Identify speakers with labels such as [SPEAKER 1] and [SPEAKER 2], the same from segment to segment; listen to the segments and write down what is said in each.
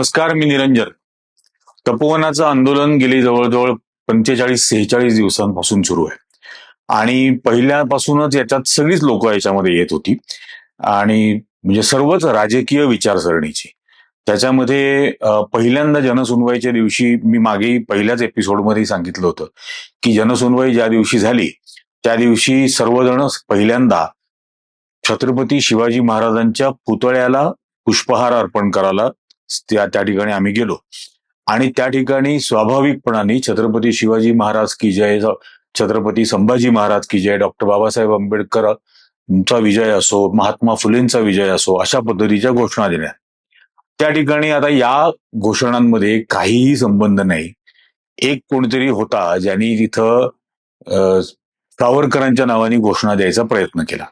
[SPEAKER 1] नमस्कार, मी निरंजन. तपोवनाचं आंदोलन गेली जवळजवळ 45-46 दिवसांपासून सुरू आहे आणि पहिल्यापासूनच याच्यात सगळीच लोक याच्यामध्ये येत होती आणि म्हणजे सर्वच राजकीय विचारसरणीची. त्याच्यामध्ये पहिल्यांदा जनसुनवाईच्या दिवशी मी मागे पहिल्याच एपिसोडमध्ये सांगितलं होतं की जनसुनवाई ज्या दिवशी झाली त्या दिवशी सर्वजण पहिल्यांदा छत्रपती शिवाजी महाराजांच्या पुतळ्याला पुष्पहार अर्पण करायला त्या ठिकाणी आम्ही गेलो आणि त्या ठिकाणी स्वाभाविकपणाने छत्रपती शिवाजी महाराज की जय, छत्रपती संभाजी महाराज की जय, डॉक्टर बाबासाहेब आंबेडकरचा विजय असो, महात्मा फुलेंचा विजय असो, अशा पद्धतीच्या घोषणा देण्यात. त्या ठिकाणी आता या घोषणांमध्ये काहीही संबंध नाही. एक कोणतरी होता ज्यांनी तिथं सावरकरांच्या नावाने घोषणा द्यायचा प्रयत्न केला.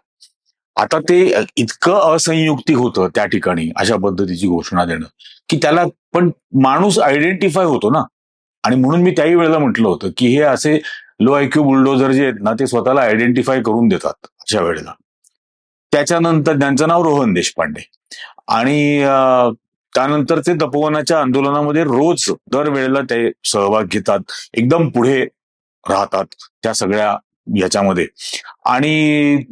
[SPEAKER 1] आता ते इतकं असंयुक्तिक होतं त्या ठिकाणी अशा पद्धतीची घोषणा देणं की त्याला पण माणूस आयडेंटिफाय होतो ना. आणि म्हणून मी त्याही वेळेला म्हटलं होतं की हे असे लो आयक्यू बुलडोजर जे आहेत ना ते स्वतःला आयडेंटिफाय करून देतात अशा वेळेला. त्याच्यानंतर त्यांचं नाव रोहन देशपांडे आणि त्यानंतर ते तपोवनाच्या आंदोलनामध्ये रोज दरवेळेला ते सहभाग घेतात, एकदम पुढे राहतात त्या सगळ्या याच्यामध्ये आणि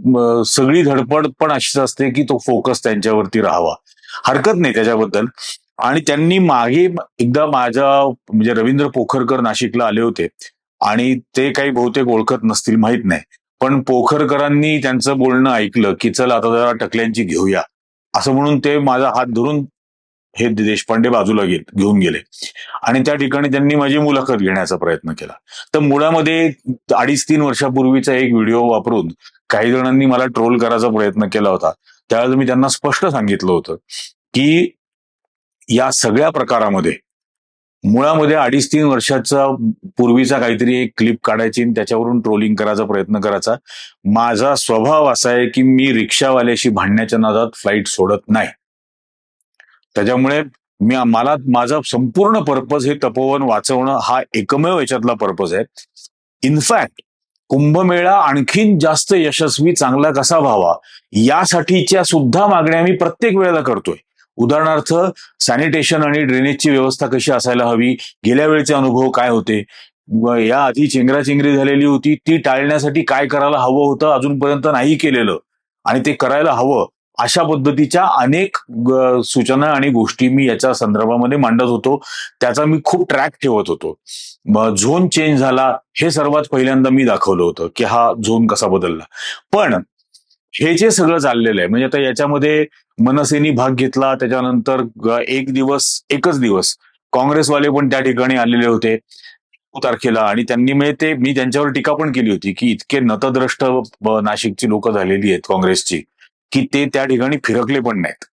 [SPEAKER 1] सगळी धडपड पण अशीच असते की तो फोकस त्यांच्यावरती राहावा. हरकत नाही त्याच्याबद्दल. आणि त्यांनी मागे एकदा माझ्या म्हणजे रवींद्र पोखरकर नाशिकला आले होते आणि ते काही बहुतेक ओळखत नसतील माहित नाही, पण पोखरकरांनी त्यांचं बोलणं ऐकलं की चल आता जरा टकल्यांची घेऊया असं म्हणून ते माझा हात धरून हे देशपांडे बाजूला घेऊन गेले आणि त्या ठिकाणी त्यांनी माझी मुलाखत घेण्याचा प्रयत्न केला. तर मुळामध्ये 2.5-3 वर्षापूर्वीचा एक व्हिडिओ वापरून काही जणांनी मला ट्रोल करायचा प्रयत्न केला होता. त्यावेळेस मी त्यांना स्पष्ट सांगितलं होतं की या सगळ्या प्रकारामध्ये मुळामध्ये 2.5-3 वर्षाचा पूर्वीचा काहीतरी एक क्लिप काढायची आणि त्याच्यावरून ट्रोलिंग करायचा प्रयत्न करायचा. माझा स्वभाव असा आहे की मी रिक्षावाल्याशी भांडण्याच्या नादात फ्लाईट सोडत नाही. त्याच्यामुळे मला माझा संपूर्ण पर्पज हे तपोवन वाचवणं हा एकमेव याच्यातला पर्पज आहे. इनफॅक्ट कुंभमेळा आणखीन जास्त यशस्वी चांगला कसा व्हावा यासाठीच्या सुद्धा मागण्या मी प्रत्येक वेळेला करतोय. उदाहरणार्थ सॅनिटेशन आणि ड्रेनेजची व्यवस्था कशी असायला हवी, गेल्या वेळेचे अनुभव काय होते, या आधी चेंगराचेंगरी झालेली होती ती टाळण्यासाठी काय करायला हवं होतं अजूनपर्यंत नाही केलेलं आणि ते करायला हवं, अशा पद्धतीच्या अनेक सूचना आणि गोष्टी मी याच्या संदर्भामध्ये मांडत होतो. त्याचा मी खूप ट्रॅक ठेवत होतो. झोन चेंज झाला हे सर्वात पहिल्यांदा मी दाखवलं होतं की हा झोन कसा बदलला. पण हे जे सगळं चाललेलं आहे म्हणजे आता याच्यामध्ये मनसेनी भाग घेतला, त्याच्यानंतर एकच दिवस काँग्रेसवाले पण त्या ठिकाणी आलेले होते 9 तारखेला आणि त्यांनी म्हणजे मी त्यांच्यावर टीका पण केली होती की इतके नतद्रष्ट नाशिकची लोक झालेली आहेत काँग्रेसची की ते त्या ठिकाणी फिरकले पण नाहीत.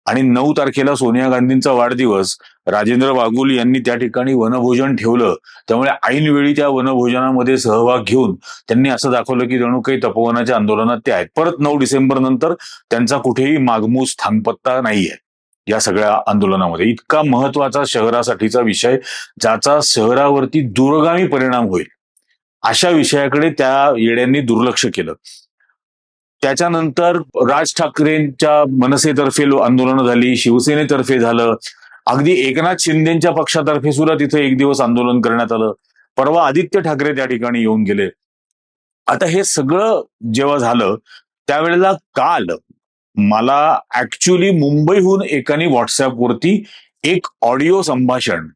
[SPEAKER 1] आणि 9 तारखेला सोनिया गांधींचा वाढदिवस, राजेंद्र बागुल यांनी त्या ठिकाणी वनभोजन ठेवलं. त्यामुळे ऐनवेळी त्या वनभोजनामध्ये सहभाग घेऊन त्यांनी असं दाखवलं की जणू काही तपोवनाच्या आंदोलनात ते आहेत. परत 9 डिसेंबर नंतर त्यांचा कुठेही मागमूस थांगपत्ता नाहीये या सगळ्या आंदोलनामध्ये. इतका महत्वाचा शहरासाठीचा विषय ज्याचा शहरावरती दूरगामी परिणाम होईल अशा विषयाकडे त्या येड्यांनी दुर्लक्ष केलं. त्याच्यानंतर राज ठाकरेंच्या मनसेतर्फे आंदोलनं झाली, शिवसेनेतर्फे झालं, अगदी एकनाथ शिंदेच्या पक्षातर्फे सुद्धा तिथे एक दिवस आंदोलन करण्यात आलं. परवा आदित्य ठाकरे त्या ठिकाणी येऊन गेले. आता हे सगळं जेव्हा झालं त्यावेळेला काल मला ऍक्च्युली मुंबईहून एकाने व्हॉट्सअपवरती एक ऑडिओ संभाषण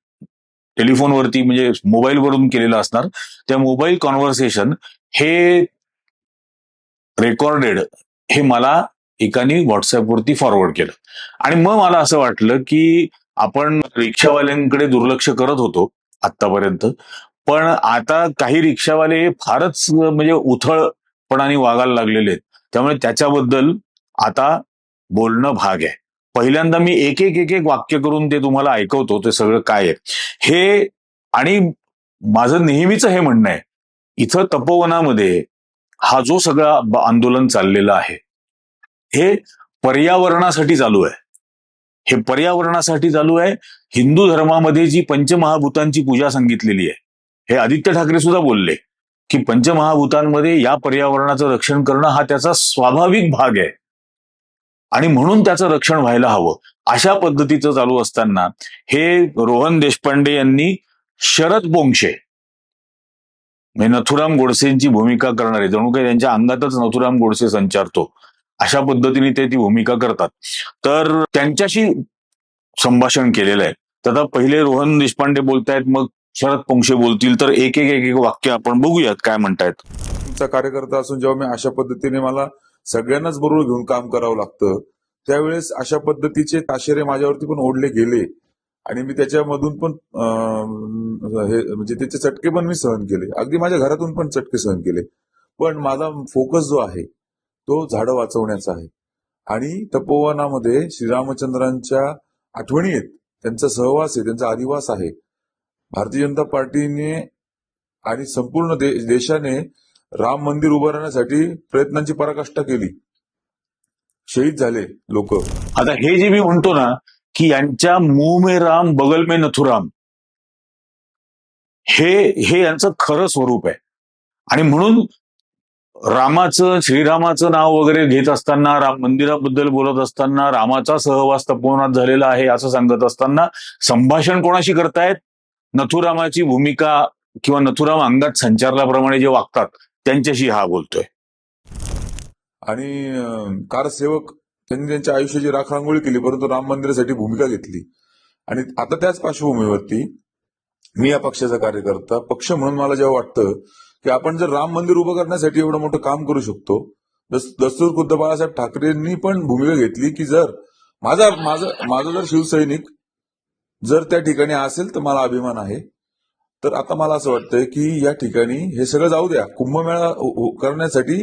[SPEAKER 1] टेलिफोनवरती म्हणजे मोबाईलवरून केलेलं असणार, त्या मोबाईल कॉन्व्हर्सेशन हे रेकॉर्डेड हे मला एकाने व्हॉट्सअपवरती फॉरवर्ड केलं. आणि मग मला असं वाटलं की आपण रिक्षावाल्यांकडे दुर्लक्ष करत होतो आतापर्यंत, पण आता काही रिक्षावाले फारच म्हणजे उथळपणाने वागायला लागलेले आहेत. त्यामुळे त्याच्याबद्दल आता बोलणं भाग आहे. पहिल्यांदा मी एक एक वाक्य करून ते तुम्हाला ऐकवतो ते सगळं काय आहे हे. आणि माझं नेहमीच हे म्हणणं आहे, इथं तपोवनामध्ये हा जो सगळा आंदोलन चाललेलं आहे हे पर्यावरणासाठी चालू आहे. हे पर्यावरणासाठी चालू आहे. हिंदू धर्मामध्ये जी पंचमहाभूतांची पूजा सांगितलेली आहे, हे आदित्य ठाकरे सुद्धा बोलले की पंचमहाभूतांमध्ये या पर्यावरणाचं रक्षण करणं हा त्याचा स्वाभाविक भाग आहे. आणि म्हणून त्याचं रक्षण व्हायला हवं, अशा पद्धतीचं चालू असताना हे रोहन देशपांडे यांनी शरद पोंक्षे म्हणजे नथुराम गोडसेंची भूमिका करणारे, जणू काही त्यांच्या अंगातच नथुराम गोडसे संचारतो अशा पद्धतीने ते ती भूमिका करतात. तर त्यांच्याशी संभाषण केलेलं आहे. तर आता पहिले रोहन देशपांडे बोलतायत, मग शरद पोंक्षे बोलतील. तर एक एक एक एक वाक्य आपण बघूयात काय म्हणतायत.
[SPEAKER 2] तुमचा कार्यकर्ता असून जेव्हा मी अशा पद्धतीने मला सगळ्यांनाच बरोबर घेऊन काम करावं लागतं, त्यावेळेस अशा पद्धतीचे ताशेरे माझ्यावरती पण ओढले गेले आणि मी त्याच्यामधून पण हे म्हणजे त्याचे चटके पण मी सहन केले. अगदी माझ्या घरातून पण चटके सहन केले. पण माझा फोकस जो आहे तो झाडं वाचवण्याचा आहे. आणि तपोवनामध्ये श्रीरामचंद्रांच्या आठवणी आहेत, त्यांचा सहवास आहे, त्यांचा अधिवास आहे. भारतीय जनता पार्टीने आणि संपूर्ण देशाने राम मंदिर उभारण्यासाठी प्रयत्नांची पराकाष्ठा केली. शहीद झाले लोक.
[SPEAKER 1] आता हे जे मी म्हणतो ना की यांच्या मुंह में राम बगल में नथुराम, हे यांचं खरं स्वरूप आहे. आणि म्हणून रामाचं, श्रीरामाचं नाव वगैरे घेत असताना, राम मंदिराबद्दल बोलत असताना, रामाचा सहवास तपोवनात झालेला आहे असं सांगत असताना संभाषण कोणाशी करतायत? नथुरामाची भूमिका किंवा नथुराम अंगात संचारल्याप्रमाणे जे वागतात त्यांच्याशी हा बोलतोय.
[SPEAKER 2] आणि कारसेवक त्यांनी त्यांच्या आयुष्याची राखरांगोळी केली, परंतु राम मंदिरासाठी भूमिका घेतली. आणि आता त्याच पार्श्वभूमीवरती मी या पक्षाचा कार्यकर्ता, पक्ष म्हणून मला जेव्हा वाटतं की आपण जर राम मंदिर उभं करण्यासाठी एवढं मोठं काम करू शकतो, दस्तूर खुद्द बाळासाहेब ठाकरेंनी पण भूमिका घेतली की जर माझा जर शिवसैनिक जर त्या ठिकाणी असेल तर मला अभिमान आहे. तर आता मला असं वाटतंय की या ठिकाणी हे सगळं जाऊ द्या, कुंभमेळा करण्यासाठी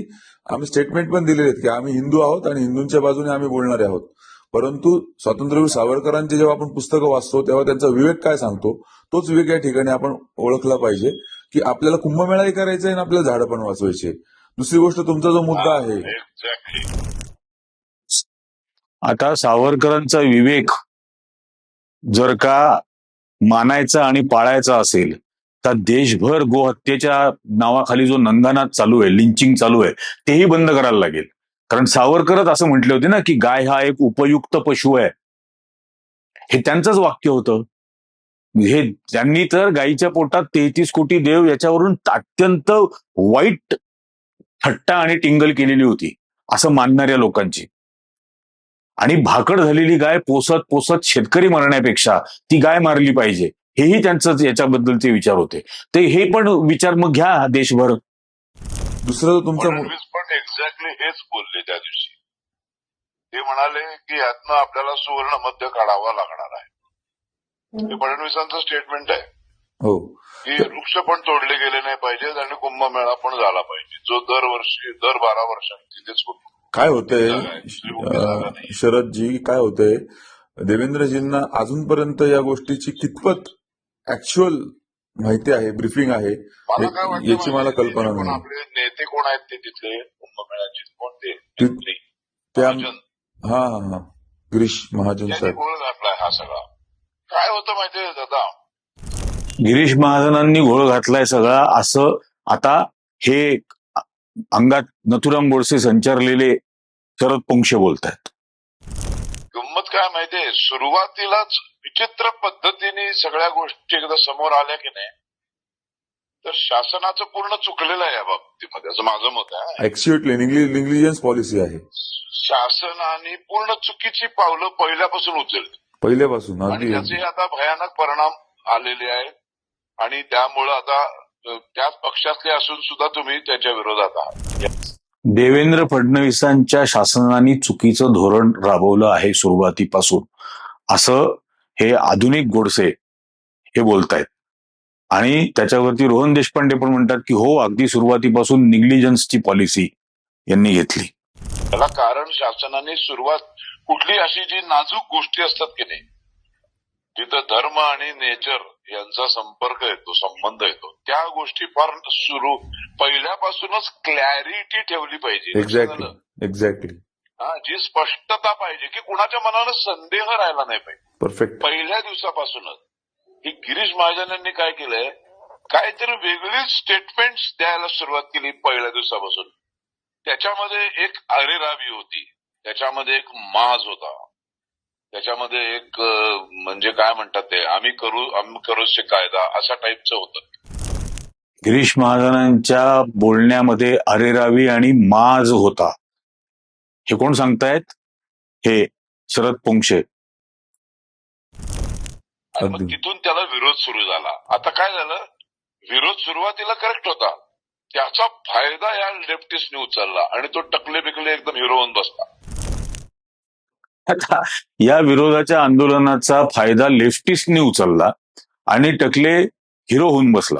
[SPEAKER 2] आम्ही स्टेटमेंट पण दिलेले आहेत की आम्ही हिंदू आहोत आणि हिंदूंच्या बाजूने आम्ही बोलणारे आहोत. परंतु स्वातंत्र्यवीर सावरकरांचे जेव्हा आपण पुस्तकं वाचतो तेव्हा त्यांचा विवेक काय सांगतो, तोच विवेक या ठिकाणी आपण ओळखला पाहिजे की आपल्याला कुंभमेळाही करायचा आहे आणि आपल्याला झाडं पण वाचवायचे. दुसरी गोष्ट, तुमचा जो मुद्दा आहे,
[SPEAKER 1] आता सावरकरांचा विवेक जर का मानायचा आणि पाळायचा असेल तर देशभर गोहत्येच्या नावाखाली जो नंगानाच चालू आहे, लिंचिंग चालू आहे, तेही बंद करायला लागेल. कारण सावरकरच असं म्हटले होते ना की गाय हा एक उपयुक्त पशु आहे. हे त्यांचंच वाक्य होतं. हे त्यांनी तर गायीच्या पोटात 33 कोटी देव याच्यावरून अत्यंत वाईट थट्टा आणि टिंगल केलेली होती असं मानणाऱ्या लोकांची. आणि भाकड झालेली गाय पोसत पोसत शेतकरी मरण्यापेक्षा ती गाय मारली पाहिजे, हेही त्यांचं याच्याबद्दलचे विचार होते. ते हे पण विचार मग घ्या देशभर.
[SPEAKER 2] दुसरं तुमचं
[SPEAKER 3] पण एक्झॅक्टली हेच बोलले त्या दिवशी. ते म्हणाले की यातनं आपल्याला सुवर्ण मध्य काढावा लागणार आहे. हे फडणवीसांचं स्टेटमेंट आहे.
[SPEAKER 2] हो,
[SPEAKER 3] की वृक्ष पण तोडले गेले नाही पाहिजेत आणि कुंभमेळा पण झाला पाहिजे, जो दरवर्षी दर 12 वर्षांनी तिथेच होतो.
[SPEAKER 2] काय होतंय शरदजी, काय होतंय, देवेंद्रजींना अजूनपर्यंत या गोष्टीची कितपत ऍक्च्युअल माहिती आहे, ब्रीफिंग आहे,
[SPEAKER 3] मला काय वाटतं
[SPEAKER 2] याची मला कल्पना
[SPEAKER 3] पण
[SPEAKER 2] नाही.
[SPEAKER 3] आपले नेते कोण आहेत ते तिथले कुंभमेळ्याचे कोणते
[SPEAKER 2] त्या हा हा हा गिरीश महाजन साहेब
[SPEAKER 3] गोळ घातलाय हा सगळा. काय होतं माहितीये दादा,
[SPEAKER 1] गिरीश महाजनांनी घोळ घातलाय सगळा असं आता हे अंगात नथुराम गोडसे संचारलेले शरद पोंक्षे बोलतायत.
[SPEAKER 3] गंमत काय माहितीये, सुरुवातीलाच विचित्र पद्धतीने सगळ्या गोष्टी एकदा समोर आल्या की नाही, तर शासनाचं पूर्ण चुकलेलं आहे या बाबतीमध्ये, असं माझं मत आहे.
[SPEAKER 2] ऍक्च्युअली निग्लिजन्स पॉलिसी आहे.
[SPEAKER 3] शासनाने पूर्ण चुकीची पावलं पहिल्यापासून उचलली,
[SPEAKER 2] पहिल्यापासून.
[SPEAKER 3] आणि त्याचे आता भयानक परिणाम आलेले आहेत. आणि त्यामुळं आता त्याच पक्षातले असून सुद्धा तुम्ही त्याच्या विरोधात आहात.
[SPEAKER 1] देवेंद्र फडणवीसांच्या शासनाने चुकीचं धोरण राबवलं आहे सुरुवातीपासून, असं हे आधुनिक गोडसे हे बोलतायत. आणि त्याच्यावरती रोहन देशपांडे पण म्हणतात की हो, अगदी सुरुवातीपासून निग्लिजन्सची पॉलिसी यांनी घेतली.
[SPEAKER 3] त्याला कारण शासनाने कुठली अशी जी नाजूक गोष्टी असतात की नाही, जिथं धर्म आणि नेचर यांचा संपर्क येतो, संबंध येतो, त्या गोष्टी फार पहिल्यापासूनच क्लॅरिटी ठेवली पाहिजे.
[SPEAKER 2] एक्झॅक्टली.
[SPEAKER 3] जी स्पष्टता पाहिजे की कुणाच्या मनानं संदेह राहिला नाही पाहिजे.
[SPEAKER 2] परफेक्ट.
[SPEAKER 3] पहिल्या दिवसापासूनच ही गिरीश महाजन यांनी काय केलंय, काहीतरी वेगळीच स्टेटमेंट्स द्यायला सुरुवात केली पहिल्या दिवसापासून. त्याच्यामध्ये एक अरेरावी होती, त्याच्यामध्ये एक माज होता, त्याच्यामध्ये एक म्हणजे काय म्हणतात ते आम्ही करूचे कायदा अशा टाईपचं होतं.
[SPEAKER 1] गिरीश महाजनांच्या बोलण्यामध्ये अरेरावी आणि माज होता. हे कोण सांगतायत? हे शरद पोंक्षे.
[SPEAKER 3] आणि मग तिथून त्याला विरोध सुरू झाला. आता काय झालं, विरोध सुरुवातीला करेक्ट होता, त्याचा फायदा या लेफ्टिस्टने उचलला आणि तो टकले बिकले एकदम हिरो होऊन बसला.
[SPEAKER 1] आता या विरोधाच्या आंदोलनाचा फायदा लेफ्टिस्टने उचलला आणि टकले हिरो होऊन बसला.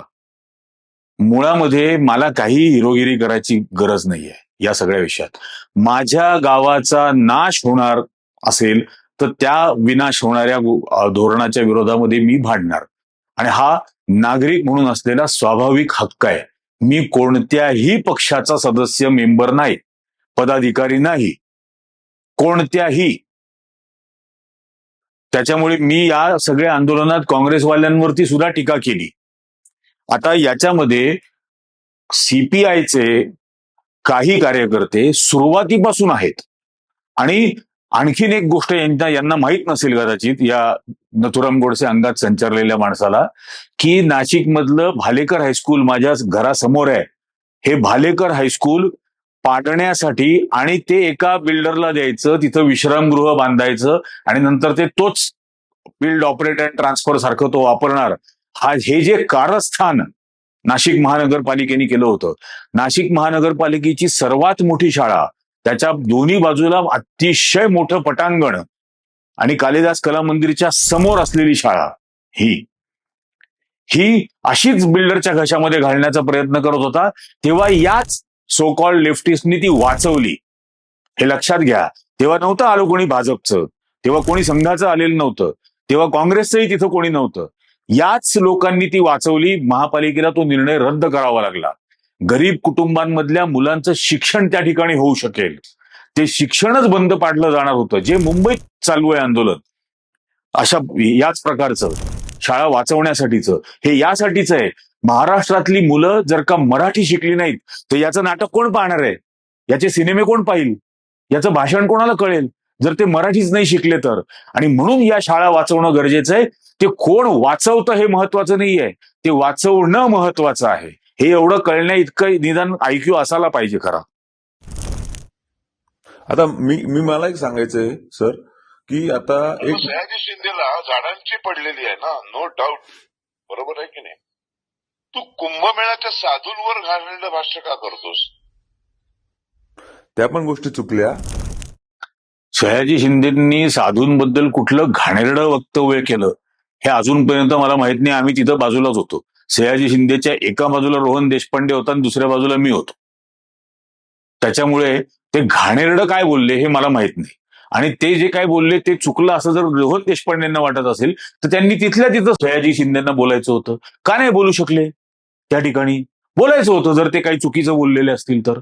[SPEAKER 1] मुळामध्ये मला काही हिरोगिरी करायची गरज नाहीये या सगळ्या विषयात. माझ्या गावाचा नाश होणार असेल तर त्या विनाश होणाऱ्या धोरणाच्या विरोधामध्ये मी भांडणार, आणि हा नागरिक म्हणून असलेला स्वाभाविक हक्क आहे. मी कोणत्याही पक्षाचा सदस्य, मेंबर नाही, पदाधिकारी नाही, कोणत्याही. त्याच्यामुळे मी या सगळ्या आंदोलनात काँग्रेसवाल्यांवरती सुद्धा टीका केली. आता याच्यामध्ये सीपीआयचे काही कार्यकर्ते सुरुवातीपासून आहेत. आणि आणखीन एक गोष्ट यांना माहीत नसेल कदाचित, या नथुराम गोडसे अंगात संचारलेल्या माणसाला, की नाशिक मधलं भालेकर हायस्कूल माझ्या घरासमोर आहे. हे भालेकर हायस्कूल पाडण्यासाठी आणि ते एका बिल्डरला द्यायचं, तिथं विश्रामगृह बांधायचं आणि नंतर ते तोच बिल्ड ऑपरेट अँड ट्रान्सफर सारखं तो वापरणार, हे जे कारस्थान नाशिक महानगरपालिकेने केलं होतं. नाशिक महानगरपालिकेची सर्वात मोठी शाळा, त्याच्या दोन्ही बाजूला अतिशय मोठं पटांगण आणि कालिदास कला मंदिरच्या समोर असलेली शाळा, ही अशीच बिल्डरच्या घशामध्ये घालण्याचा प्रयत्न करत होता. तेव्हा याच सो कॉल्ड लेफ्टिस्टनी ती वाचवली. हे लक्षात घ्या. तेव्हा नव्हतं आलो कोणी भाजपचं, तेव्हा कोणी संघाचं आलेलं नव्हतं, तेव्हा काँग्रेसचंही तिथं कोणी नव्हतं. याच लोकांनी ती वाचवली. महापालिकेला तो निर्णय रद्द करावा लागला. गरीब कुटुंबांमधल्या मुलांचं शिक्षण त्या ठिकाणी होऊ शकेल, ते शिक्षणच बंद पाडलं जाणार होतं, जे मुंबईत चालू आहे आंदोलन अशा याच प्रकारचं शाळा वाचवण्यासाठीचं. हे यासाठीच आहे. महाराष्ट्रातली मुलं जर का मराठी शिकली नाहीत तर याचं नाटक कोण पाहणार आहे, याचे सिनेमे कोण पाहिल, याचं भाषण कोणाला कळेल जर ते मराठीच नाही शिकले तर. आणि म्हणून या शाळा वाचवणं गरजेचं आहे. ते कोण वाचवतं हे महत्वाचं नाहीये, ते वाचवणं महत्वाचं आहे. हे एवढं कळण्या इतकं निदान IQ असायला पाहिजे खरा.
[SPEAKER 2] आता मला एक सांगायचंय सर, की आता एक
[SPEAKER 3] सयाजी शिंदेला झाडांची पडलेली आहे ना, नो डाऊट, बरोबर आहे की नाही. तू कुंभमेळ्याच्या साधूंवर घाललेलं भाष्य का करतोस?
[SPEAKER 2] त्या पण गोष्टी चुकल्या.
[SPEAKER 1] सयाजी शिंदेंनी साधूंबद्दल कुठलं घाणेरडं वक्तव्य केलं हे अजूनपर्यंत मला माहित नाही. आम्ही तिथं बाजूलाच होतो. सयाजी शिंदेच्या एका बाजूला रोहन देशपांडे होता आणि दुसऱ्या बाजूला मी होतो. त्याच्यामुळे ते घाणेरडं काय बोलले हे मला माहित नाही. आणि ते जे काय बोलले ते चुकलं असं जर रोहन देशपांडेंना वाटत असेल तर त्यांनी तिथल्या तिथं सयाजी शिंदेंना बोलायचं होतं. का नाही बोलू शकले? त्या ठिकाणी बोलायचं होतं जर ते काही चुकीचं बोललेले असतील तर.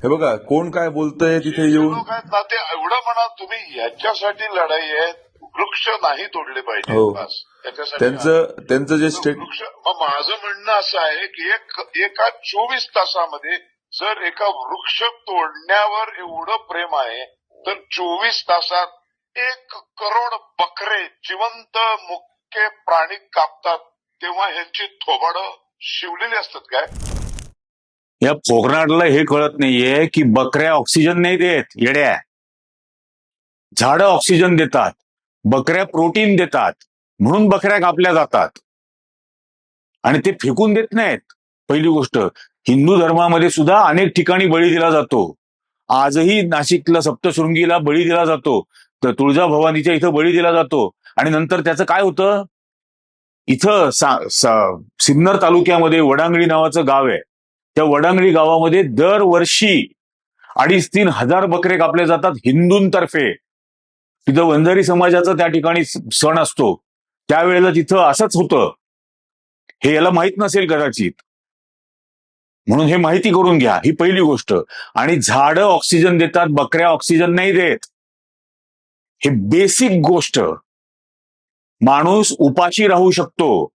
[SPEAKER 2] हे बघा, कोण काय बोलतंय तिथे येऊन
[SPEAKER 3] लोक आहेत ना, ते एवढं म्हणा तुम्ही याच्यासाठी लढाई आहे, वृक्ष नाही तोडले पाहिजे.
[SPEAKER 2] हो.
[SPEAKER 3] बस त्याच्यासाठी
[SPEAKER 2] त्यांचं जे स्टेट,
[SPEAKER 3] वृक्ष. मग माझं म्हणणं असं आहे की एका 24 तासामध्ये जर एका वृक्ष तोडण्यावर एवढं प्रेम आहे तर 24 तासात 1 करोड बकरे जिवंत मुके प्राणी कापतात, तेव्हा ह्यांची थोबाडं शिवलेली असतात काय?
[SPEAKER 1] या कोकणातला हे कळत नाहीये की बकऱ्या ऑक्सिजन नाही देत, येड्या. झाडं ऑक्सिजन देतात, बकऱ्या प्रोटीन देतात, म्हणून बकऱ्या कापल्या जातात आणि ते फेकून देत नाहीत. पहिली गोष्ट, हिंदू धर्मामध्ये सुद्धा अनेक ठिकाणी बळी दिला जातो. आजही नाशिकला सप्तशृंगीला बळी दिला जातो, तर तुळजाभवानीच्या इथं बळी दिला जातो. आणि नंतर त्याचं काय होतं, इथं सिन्नर तालुक्यामध्ये वडांगळी नावाचं गाव आहे. त्या वडांगळी गावामध्ये दरवर्षी 2,500-3 हजार बकरे कापले जातात हिंदूंतर्फे. तिथं वंजारी समाजाचा त्या ठिकाणी सण असतो, त्यावेळेला तिथं असंच होतं. हे याला माहित नसेल कदाचित, म्हणून हे माहिती करून घ्या, ही पहिली गोष्ट. आणि झाडं ऑक्सिजन देतात, बकऱ्या ऑक्सिजन नाही देत, हे बेसिक गोष्ट. माणूस उपाशी राहू शकतो,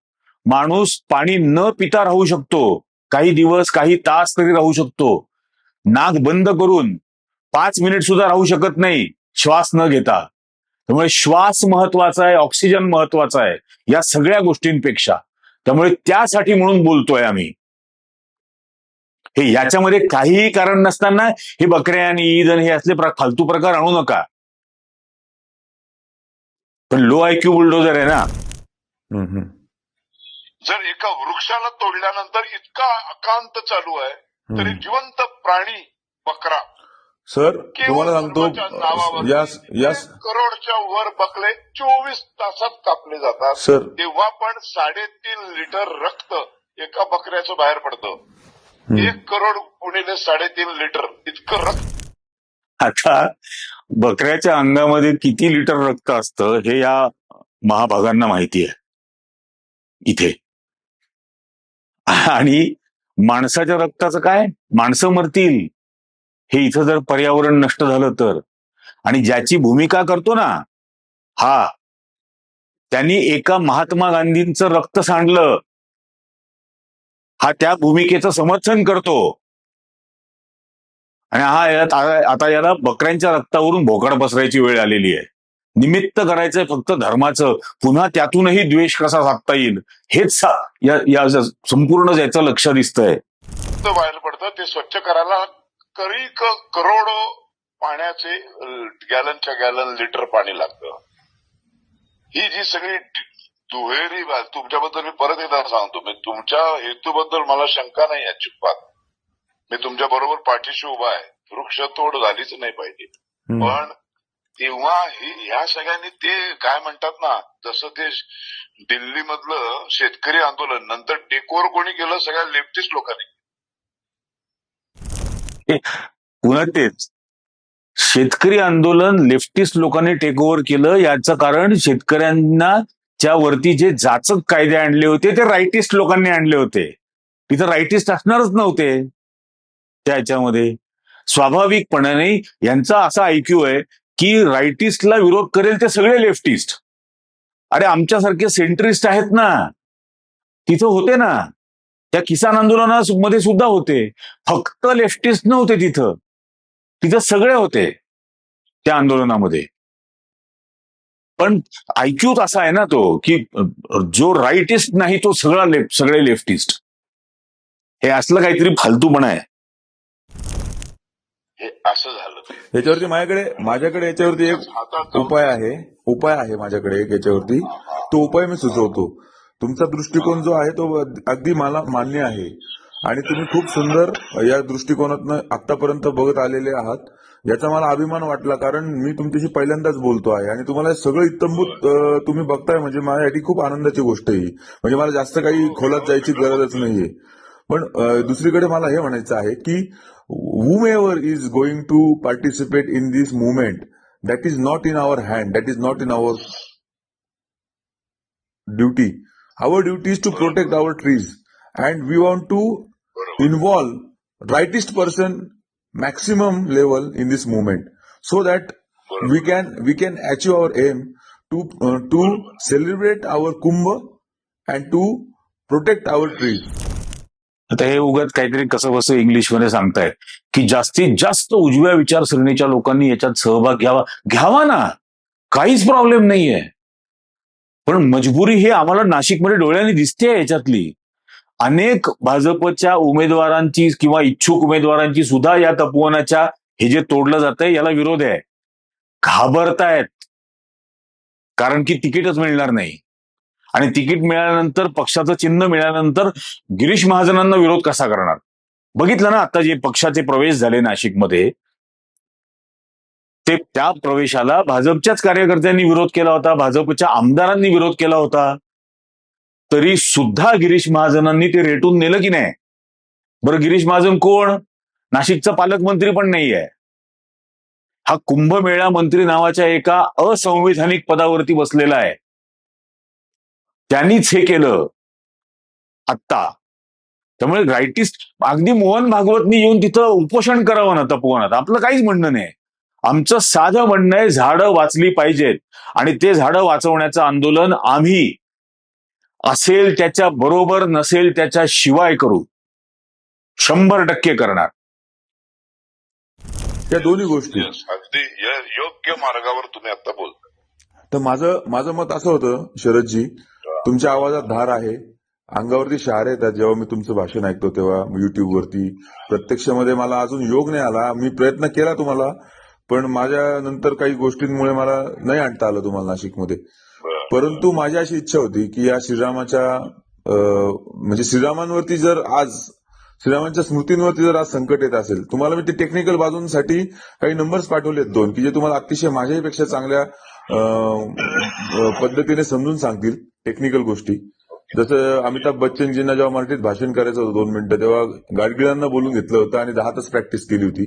[SPEAKER 1] माणूस पाणी न पिता राहू शकतो, काही दिवस काही तास तरी राहू शकतो, नाक बंद करून. 5 मिनिट सुद्धा राहू शकत नाही श्वास न घेता. त्यामुळे श्वास महत्वाचा आहे, ऑक्सिजन महत्वाचा आहे या सगळ्या गोष्टींपेक्षा. त्यामुळे त्यासाठी म्हणून बोलतोय आम्ही. हे याच्यामध्ये काहीही कारण नसताना हे बकऱ्या आणि ईद आणि हे असले फालतू प्रकार आणू नका. पण लो आयक्यू बुलडोजर आहे ना.
[SPEAKER 3] जर एका वृक्षाला तोडल्यानंतर इतका आकांत चालू आहे तरी जिवंत प्राणी बकरा
[SPEAKER 2] सर तुम्हाला सांगतो
[SPEAKER 3] करोडच्या वर बकले 24 तासात कापले जातात.
[SPEAKER 2] सर
[SPEAKER 3] तेव्हा पण 3.5 लिटर रक्त एका बकऱ्याचं बाहेर पडतं. 1 करोड गुणिले 3.5 लिटर इतकं रक्त.
[SPEAKER 1] आता बकऱ्याच्या अंगामध्ये किती लिटर रक्त असतं हे या महाभागांना माहिती आहे इथे. आणि माणसाच्या रक्ताचं काय, माणसं मरतील हे इथं जर पर्यावरण नष्ट झालं तर. आणि ज्याची भूमिका करतो ना हा, त्यांनी एका महात्मा गांधींचं रक्त सांडलं, हा त्या भूमिकेचं समर्थन करतो. आणि आता याला बकऱ्यांच्या रक्तावरून भोकाड पसरायची वेळ आलेली आहे. निमित्त करायचंय फक्त धर्माचं. पुन्हा त्यातूनही द्वेष कसा साधता येईल हेच या संपूर्ण याचं लक्ष दिसतंय.
[SPEAKER 3] बाहेर पडतं ते स्वच्छ करायला करोडो पाण्याचे गॅलनच्या गॅलन लिटर पाणी लागतं. ही जी सगळी दुहेरी तुमच्याबद्दल मी परत एकदा सांगतो, मी तुमच्या हेतूबद्दल मला शंका नाही अजिबात. मी तुमच्या बरोबर पाठीशी उभा आहे. वृक्षतोड झालीच नाही पाहिजे. पण तेव्हा ह्या सगळ्यांनी ते काय म्हणतात ना, जसं ते दिल्लीमधलं शेतकरी आंदोलन नंतर टेक ओव्हर कोणी केलं, सगळ्या लेफ्टिस्ट लोकांनी.
[SPEAKER 1] पुन्हा तेच शेतकरी आंदोलन लेफ्टिस्ट लोकांनी टेक ओव्हर केलं. याचं कारण शेतकऱ्यांना च्या वरती जे जाचक कायदे आणले होते ते राईटिस्ट लोकांनी आणले होते. तिथं राईटिस्ट असणारच नव्हते त्याच्यामध्ये. स्वाभाविकपणाने यांचा असा आयक्यू आहे की राईटिस्टला विरोध करेल ते सगळे लेफ्टिस्ट. अरे आमच्यासारखे सेंट्रिस्ट आहेत ना, तिथं होते ना, त्या किसान आंदोलनामध्ये सुद्धा होते. फक्त लेफ्टिस्ट नव्हते तिथं सगळे होते त्या आंदोलनामध्ये. पण आयक्यू असा आहे ना तो की जो राईटिस्ट नाही तो सगळे लेफ्टिस्ट. हे असलं काहीतरी फालतूपणा आहे.
[SPEAKER 3] हे असं झालं.
[SPEAKER 2] याच्यावरती माझ्याकडे याच्यावरती एक उपाय आहे माझ्याकडे एक याच्यावरती. तो उपाय मी सुचवतो. तुमचा दृष्टिकोन जो आहे तो अगदी मला मान्य आहे आणि तुम्ही खूप सुंदर या दृष्टिकोनातनं आतापर्यंत बघत आलेले आहात. याचा मला अभिमान वाटला, कारण मी तुमच्याशी पहिल्यांदाच बोलतो आहे आणि तुम्हाला सगळं इत्तंभूत तुम्ही बघताय म्हणजे माझ्यासाठी खूप आनंदाची गोष्ट आहे. म्हणजे मला जास्त काही खोलात जायची गरजच नाहीये. पण दुसरीकडे मला हे म्हणायचं आहे की whomever is going to participate in this movement, that is not in our hand, that is not in our duty. Our duty is to protect our trees and we want to involve rightist person maximum level in this movement so that we can achieve our aim to celebrate our Kumbh and to protect our trees.
[SPEAKER 1] आता हे उगाच काहीतरी कसं बसं इंग्लिशमध्ये सांगतायत की जास्तीत जास्त उजव्या विचारसरणीच्या लोकांनी याच्यात सहभाग घ्यावा ना, काहीच प्रॉब्लेम नाहीये. पण मजबुरी हे आम्हाला नाशिकमध्ये डोळ्यांनी दिसते. याच्यातली अनेक भाजपच्या उमेदवारांची किंवा इच्छुक उमेदवारांची सुद्धा या तपोवनाच्या हे जे तोडलं जातंय याला विरोध आहे. घाबरतायत कारण की तिकीटच मिळणार नाही. आणि तिकीट मिळाल्यानंतर, पक्षाचं चिन्ह मिळाल्यानंतर गिरीश महाजनांना विरोध कसा करणार. बघितलं ना आता जे पक्षाचे प्रवेश झाले नाशिकमध्ये, ते त्या प्रवेशाला भाजपच्याच कार्यकर्त्यांनी विरोध केला होता, भाजपच्या आमदारांनी विरोध केला होता. तरी सुद्धा गिरीश महाजनांनी ते रेटून नेलं की नाही. बरं, गिरीश महाजन कोण? नाशिकचा पालकमंत्री पण नाहीये. हा कुंभमेळा मंत्री नावाच्या एका असंवैधानिक पदावरती बसलेला आहे. त्यांनीच हे केलं आत्ता. त्यामुळे राईटिस्ट अगदी मोहन भागवतनी येऊन तिथं उपोषण करावं ना तपोवनात. आपलं काहीच म्हणणं नाही. आमचं साधं म्हणणं आहे झाडं वाचली पाहिजेत आणि ते झाडं वाचवण्याचं आंदोलन आम्ही असेल त्याच्या बरोबर, नसेल त्याच्या शिवाय करू. 100% करणार.
[SPEAKER 2] या दोन्ही गोष्टी.
[SPEAKER 3] Yes, अगदी योग्य मार्गावर तुम्ही आता बोलता.
[SPEAKER 2] तर माझं मत असं होतं शरदजी, तुमच्या आवाजात धार आहे, अंगावरती शहारे येतात जेव्हा मी तुमचं भाषण ऐकतो तेव्हा युट्यूबवरती. प्रत्यक्षमध्ये मला अजून योग नाही आला, मी प्रयत्न केला तुम्हाला, पण माझ्या नंतर काही गोष्टींमुळे मला नाही आणता आलं तुम्हाला नाशिकमध्ये.
[SPEAKER 3] बरं.
[SPEAKER 2] परंतु माझी अशी इच्छा होती की या श्रीरामाच्या म्हणजे श्रीरामांवरती जर आज श्रीरामांच्या स्मृतींवरती जर आज संकट येत असेल, तुम्हाला मी ते टेक्निकल बाजूंसाठी काही नंबर्स पाठवलेत 2 की जे तुम्हाला अतिशय माझ्याही चांगल्या पद्धतीने समजून सांगतील टेक्निकल गोष्टी. जसं अमिताभ बच्चनजींना जेव्हा मराठीत भाषण करायचं होतं 2 मिनिटं, तेव्हा गाडगिळांना बोलून घेतलं होतं आणि 10 तास प्रॅक्टिस केली होती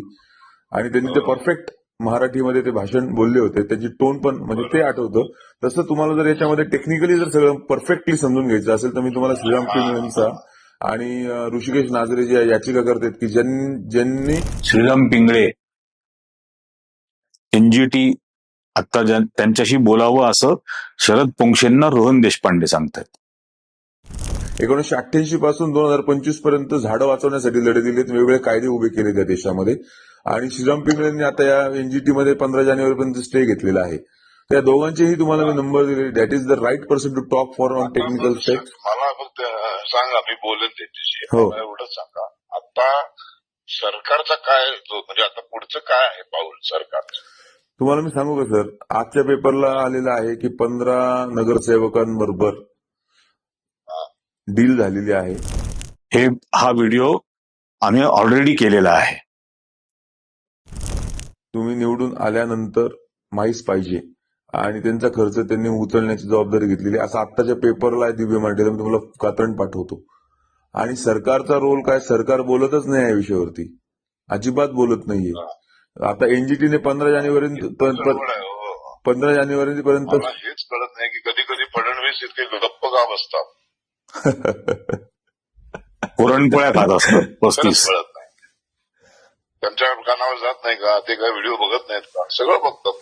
[SPEAKER 2] आणि त्यांनी ते परफेक्ट मराठीमध्ये ते भाषण बोलले होते. त्याची टोन पण म्हणजे ते आठवतं. तसं तुम्हाला जर याच्यामध्ये टेक्निकली जर सगळं परफेक्टली समजून घ्यायचं असेल तर मी तुम्हाला श्रीराम पिंगळेंचा आणि ऋषिकेश नाझरे जे याचिका करतात की ज्यांनी
[SPEAKER 1] श्रीराम पिंगळे एनजीटी आता त्यांच्याशी बोलावं असं शरद पोंक्षेंना रोहन देशपांडे सांगतात.
[SPEAKER 2] 1988 पासून 2025 पर्यंत झाडं वाचवण्यासाठी लढे दिलेत, वेगवेगळे कायदे उभे केले त्या देशामध्ये. आणि श्रीराम पिंगळेंनी आता या एनजीटी मध्ये 15 जानेवारीपर्यंत स्टे घेतलेला आहे. त्या दोघांचेही तुम्हाला मी नंबर दिले. That is the right person to talk for on technical steps.
[SPEAKER 3] मला फक्त सांगा, मी बोलेन त्यांच्याशी.
[SPEAKER 2] हो.
[SPEAKER 3] मला एवढंच सांगा, आता सरकारचा काय म्हणजे आता पुढचं काय आहे पाऊल सरकारचं?
[SPEAKER 2] तुम्हाला मी सांगू का सर, आजच्या पेपरला आलेलं आहे की 15 नगरसेवकांबरोबर डील झालेली आहे.
[SPEAKER 1] हा व्हिडिओ आम्ही ऑलरेडी केलेला आहे.
[SPEAKER 2] तुम्ही निवडून आल्यानंतर माहीत पाहिजे आणि त्यांचा खर्च त्यांनी उचलण्याची जबाबदारी घेतलेली आहे, असं आत्ताच्या पेपरला आहे दिव्य मराठीला. मी तुम्हाला कात्रण पाठवतो. आणि सरकारचा रोल काय, सरकार बोलतच नाही या विषयावरती, अजिबात बोलत नाहीये. आता एनजीटीने 15 जानेवारीपर्यंत
[SPEAKER 3] मला हेच कळत नाही की कधी कधी फडणवीस इतके गप्प का बसतात,
[SPEAKER 1] पुरणपोळ्या खात असतात 35.
[SPEAKER 3] कळत नाही. त्यांच्या कानावर जात नाही का, ते काय व्हिडिओ बघत नाहीत का? सगळं बघतात.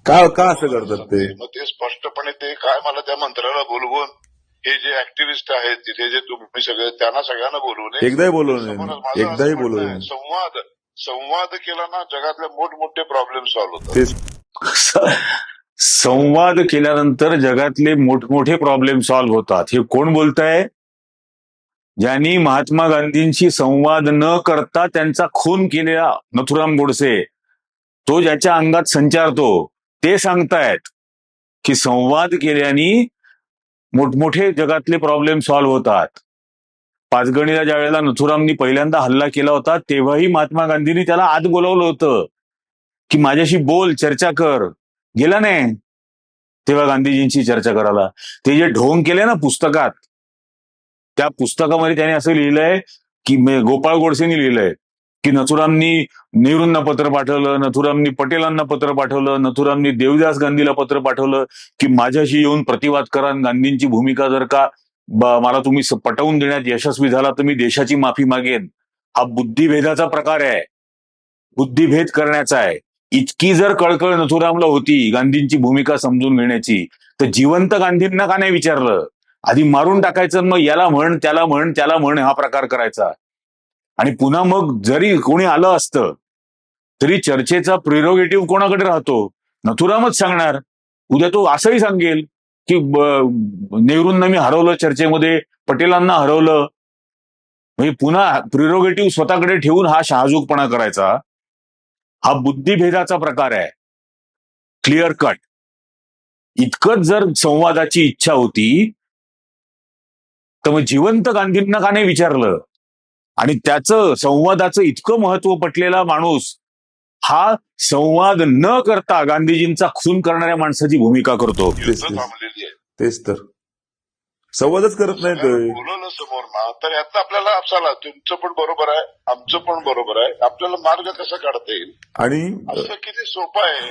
[SPEAKER 2] का असं करतात ते?
[SPEAKER 3] मग ते स्पष्टपणे ते काय, मला त्या मंत्र्याला बोलवून हे जे ऍक्टिव्हिस्ट आहेत तिथे जे तुम्ही सगळे, त्यांना सगळ्यांना बोलवून
[SPEAKER 2] एकदाही बोलवलं
[SPEAKER 3] संवाद केला ना, जगातले मोठमोठे प्रॉब्लेम सॉल्व्ह होतात.
[SPEAKER 1] संवाद केल्यानंतर जगातले मोठमोठे प्रॉब्लेम सॉल्व्ह होतात. हे कोण बोलतंय? ज्यांनी महात्मा गांधींशी संवाद न करता त्यांचा खून केलेला नथुराम गोडसे, तो ज्याच्या अंगात संचारतो, ते सांगतायत की संवाद केल्याने मोठमोठे जगातले प्रॉब्लेम सॉल्व्ह होतात. पाचगणीला ज्या वेळेला नथुरामनी पहिल्यांदा हल्ला केला होता, तेव्हाही महात्मा गांधींनी त्याला आत बोलावलं होतं की माझ्याशी बोल, चर्चा कर. गेला नाही तेव्हा गांधीजींची चर्चा करायला. ते जे ढोंग केले ना पुस्तकात, त्या पुस्तकामध्ये त्याने असं लिहिलंय की गोपाळ गोडसेंनी लिहिलंय की नथुरामनी नेहरूंना पत्र पाठवलं, नथुरामनी पटेलांना पत्र पाठवलं, नथुरामनी देवदास गांधीला पत्र पाठवलं की माझ्याशी येऊन प्रतिवाद करा. गांधींची भूमिका जर का मला तुम्ही पटवून देण्यात यशस्वी झाला तर मी देशाची माफी मागेन. हा बुद्धिभेदाचा प्रकार आहे, बुद्धिभेद करण्याचा आहे. इतकी जर कळकळ नथुरामला होती गांधींची भूमिका समजून घेण्याची, तर जिवंत गांधींना का नाही विचारलं? आधी मारून टाकायचं, मग याला म्हण, त्याला म्हण, त्याला म्हण, हा प्रकार करायचा. आणि पुन्हा मग जरी कोणी आलं असतं तरी चर्चेचा प्रिरोगेटिव्ह कोणाकडे राहतो? नथुरामच सांगणार. उद्या तो असंही सांगेल की नेहरूंना मी हरवलं चर्चेमध्ये, पटेलांना हरवलं. म्हणजे पुन्हा प्रिरोगेटिव्ह स्वतःकडे ठेवून हा शहाजूकपणा करायचा. हा बुद्धिभेदाचा प्रकार आहे, क्लिअर कट. इतकंच जर संवादाची इच्छा होती तर मग जिवंत गांधींना का नाही विचारलं? आणि त्याचं संवादाचं इतकं महत्व पटलेला माणूस हा संवाद न करता गांधीजींचा खून करणाऱ्या माणसाची भूमिका करतो.
[SPEAKER 3] थांबलेली आहे.
[SPEAKER 2] तेच तर, संवादच करत नाही.
[SPEAKER 3] बोलवलं समोर ना, तर यात आपल्याला चला तुमचं पण बरोबर आहे, आमचं पण बरोबर आहे, आपल्याला मार्ग कसा काढता येईल,
[SPEAKER 2] आणि
[SPEAKER 3] असं किती सोपं आहे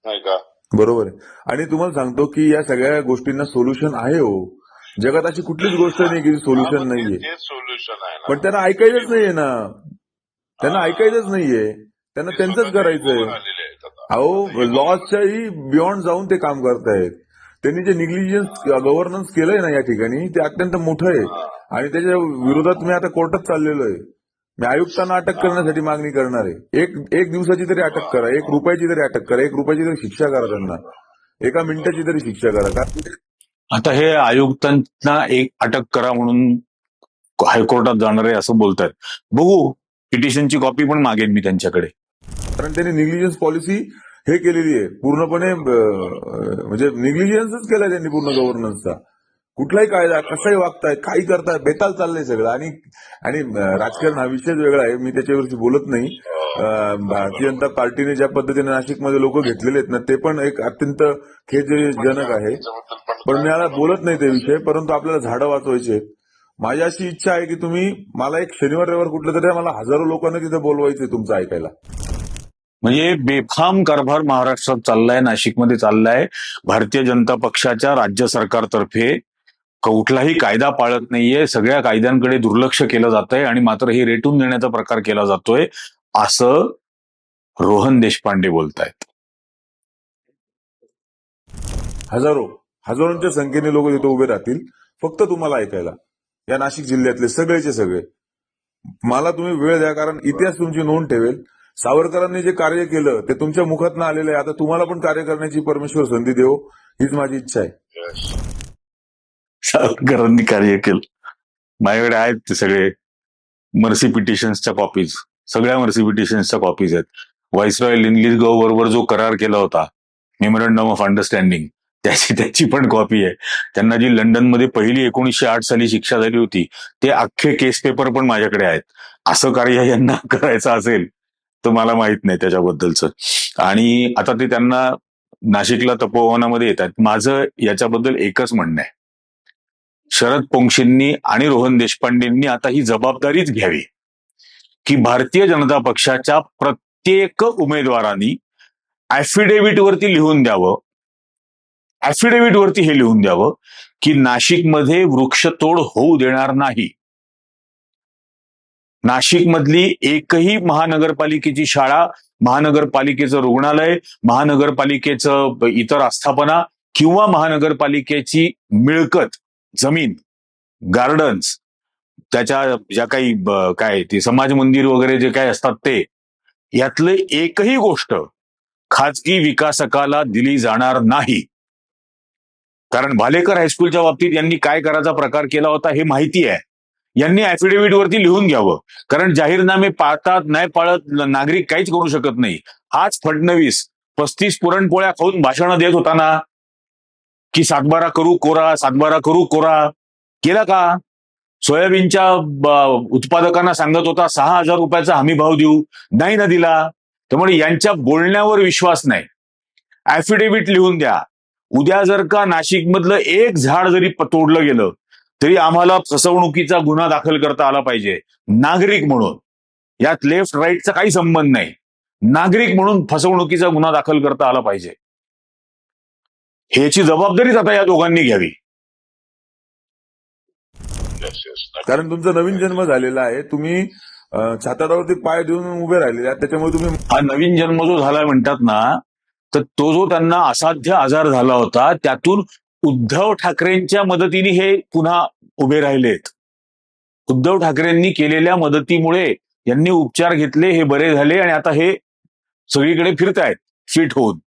[SPEAKER 3] नाही का?
[SPEAKER 2] बरोबर आहे. आणि तुम्हाला सांगतो की या सगळ्या गोष्टींना सोल्युशन आहे. हो, जगात अशी कुठलीच गोष्ट नाही की सोल्युशन नाहीये.
[SPEAKER 3] ते सोल्युशन आहे ना,
[SPEAKER 2] पण त्यांना ऐकायचंच नाहीये ना, त्यांना ऐकायचंच नाहीये, त्यांना त्यांचंच करायचंय. अहो, लॉजच्याही बियॉन्ड जाऊन ते काम करतायत. त्यांनी जे निग्लिजन्स गव्हर्नन्स केलंय ना या ठिकाणी, ते अत्यंत मोठं आहे. आणि त्याच्या विरोधात मी आता कोर्टात चाललेलो आहे. मी आयुक्तांना अटक करण्यासाठी मागणी करणार आहे. एक दिवसाची तरी अटक करा, 1 रुपयाची तरी अटक करा, 1 रुपयाची तरी शिक्षा करा त्यांना, 1 मिनिटाची तरी शिक्षा करा. कारण
[SPEAKER 1] आता हे आयुक्तांना एक अटक करा म्हणून हायकोर्टात जाणार आहे असं बोलतायत. बघू, पिटिशनची कॉपी पण मागेन मी त्यांच्याकडे.
[SPEAKER 2] त्यांनी निग्लिजन्स पॉलिसी हे केलेली आहे पूर्णपणे, म्हणजे निग्लिजन्सच केलाय त्यांनी पूर्ण गव्हर्नन्सचा. कुठलाही कायदा कसाही वागताय, काही करताय, बेताल चाललंय सगळं. आणि आणि राजकारण हा विषयच वेगळा आहे, मी त्याच्यावरती बोलत नाही. भारतीय जनता पार्टीने ज्या पद्धतीने नाशिकमध्ये लोक घेतलेले आहेत ना, ते पण एक अत्यंत खेदजनक आहे. पण मी आता बोलत नाही ते विषय, परंतु आपल्याला झाडं वाचवायची आहेत. माझी अशी इच्छा आहे की तुम्ही मला एक शनिवार रविवार कुठलं तरी मला हजारो लोकांना तिथे बोलवायचंय तुमचं ऐकायला.
[SPEAKER 1] म्हणजे बेफाम कारभार महाराष्ट्रात चाललाय, नाशिकमध्ये चाललाय. भारतीय जनता पक्षाच्या राज्य सरकारतर्फे कुठलाही कायदा पाळत नाहीये, सगळ्या कायद्यांकडे दुर्लक्ष केलं जात आहे आणि मात्र हे रेटून देण्याचा प्रकार केला जातोय असं रोहन देशपांडे बोलतायत.
[SPEAKER 2] हजारोंच्या संख्येने लोक तिथे उभे राहतील फक्त तुम्हाला ऐकायला, या नाशिक जिल्ह्यातले सगळेचे सगळे. मला तुम्ही वेळ द्या, कारण इतिहास तुमची नोंद ठेवेल. सावरकरांनी जे कार्य केलं ते तुमच्या मुखातनं आलेलं आहे. आता तुम्हाला पण कार्य करण्याची परमेश्वर संधी देव, हीच माझी इच्छा आहे.
[SPEAKER 1] सावरकरांनी कार्य केलं. माझ्याकडे आहेत ते सगळे मर्सी पिटिशन्सच्या कॉपीज, सगळ्या मर्सी पिटिशन्सच्या कॉपीज आहेत. व्हाईसरॉय लिनलिथगो बरोबर जो करार केला होता, मेमोरंडम ऑफ अंडरस्टँडिंग, त्याची पण कॉपी आहे. त्यांना जी लंडनमध्ये पहिली 1908 साली शिक्षा झाली होती, ते अख्खे केस पेपर पण माझ्याकडे आहेत. असं कार्य यांना करायचं असेल तर मला माहित नाही त्याच्याबद्दलचं. आणि आता ते त्यांना नाशिकला तपोवनामध्ये येतात. माझं याच्याबद्दल एकच म्हणणं आहे, शरद पोंक्षेंनी आणि रोहन देशपांडेंनी आता ही जबाबदारीच घ्यावी की भारतीय जनता पक्षाच्या प्रत्येक उमेदवारांनी ऍफिडेव्हिटवरती लिहून द्यावं, ऍफिडेव्हिटवरती हे लिहून द्यावं की नाशिकमध्ये वृक्षतोड होऊ देणार नाही. नाशिकमधली एकही महानगरपालिकेची शाळा, महानगरपालिकेचं रुग्णालय, महानगरपालिकेचं इतर आस्थापना किंवा महानगरपालिकेची मिळकत, जमीन, गार्डन्स, त्याच्या ज्या काही काय ते समाज मंदिर वगैरे जे काही असतात ते, यातले एकही गोष्ट खाजगी विकासकाला दिली जाणार नाही. कारण भालेकर हायस्कूलच्या बाबतीत यांनी काय करायचा प्रकार केला होता हे माहिती आहे. यांनी ऍफिडेव्हिटवरती लिहून घ्यावं, कारण जाहीरनामे पाळतात नाही पाळत नागरिक काहीच करू शकत नाही. हाच फडणवीस 35 पुरणपोळ्या खाऊन भाषणं देत होता ना की 7/12 करू कोरा, 7/12 करू कोरा. केला का? सोयाबीनच्या उत्पादकांना सांगत होता 6,000 रुपयाचा हमी भाव देऊ, नाही ना दिला. त्यामुळे यांच्या बोलण्यावर विश्वास नाही. ऍफिडेव्हिट लिहून द्या. उद्या जर का नाशिकमधलं एक झाड जरी तोडलं गेलं तरी आम्हाला फसवणुकीचा गुन्हा दाखल करता आला पाहिजे, नागरिक म्हणून. यात लेफ्ट राईटचा काही संबंध नाही. नागरिक म्हणून फसवणुकीचा गुन्हा दाखल करता आला पाहिजे. ह्याची जबाबदारीच आता या दोघांनी घ्यावी.
[SPEAKER 2] कारण तुमचा नवीन जन्म झालेला आहे, तुम्ही छाताडावरती पाय देऊन उभे राहिलेले आहेत, त्याच्यामुळे तुम्ही
[SPEAKER 1] हा नवीन जन्म जो झालाय म्हणतात ना, तर तो जो त्यांना असाध्य आजार झाला होता त्यातून उद्धव ठाकरेंच्या मदतीने हे पुन्हा उभे राहिलेत. उद्धव ठाकरेंनी केलेल्या मदतीमुळे यांनी उपचार घेतले, हे बरे झाले आणि आता हे सगळीकडे फिरतायत फिट होऊन.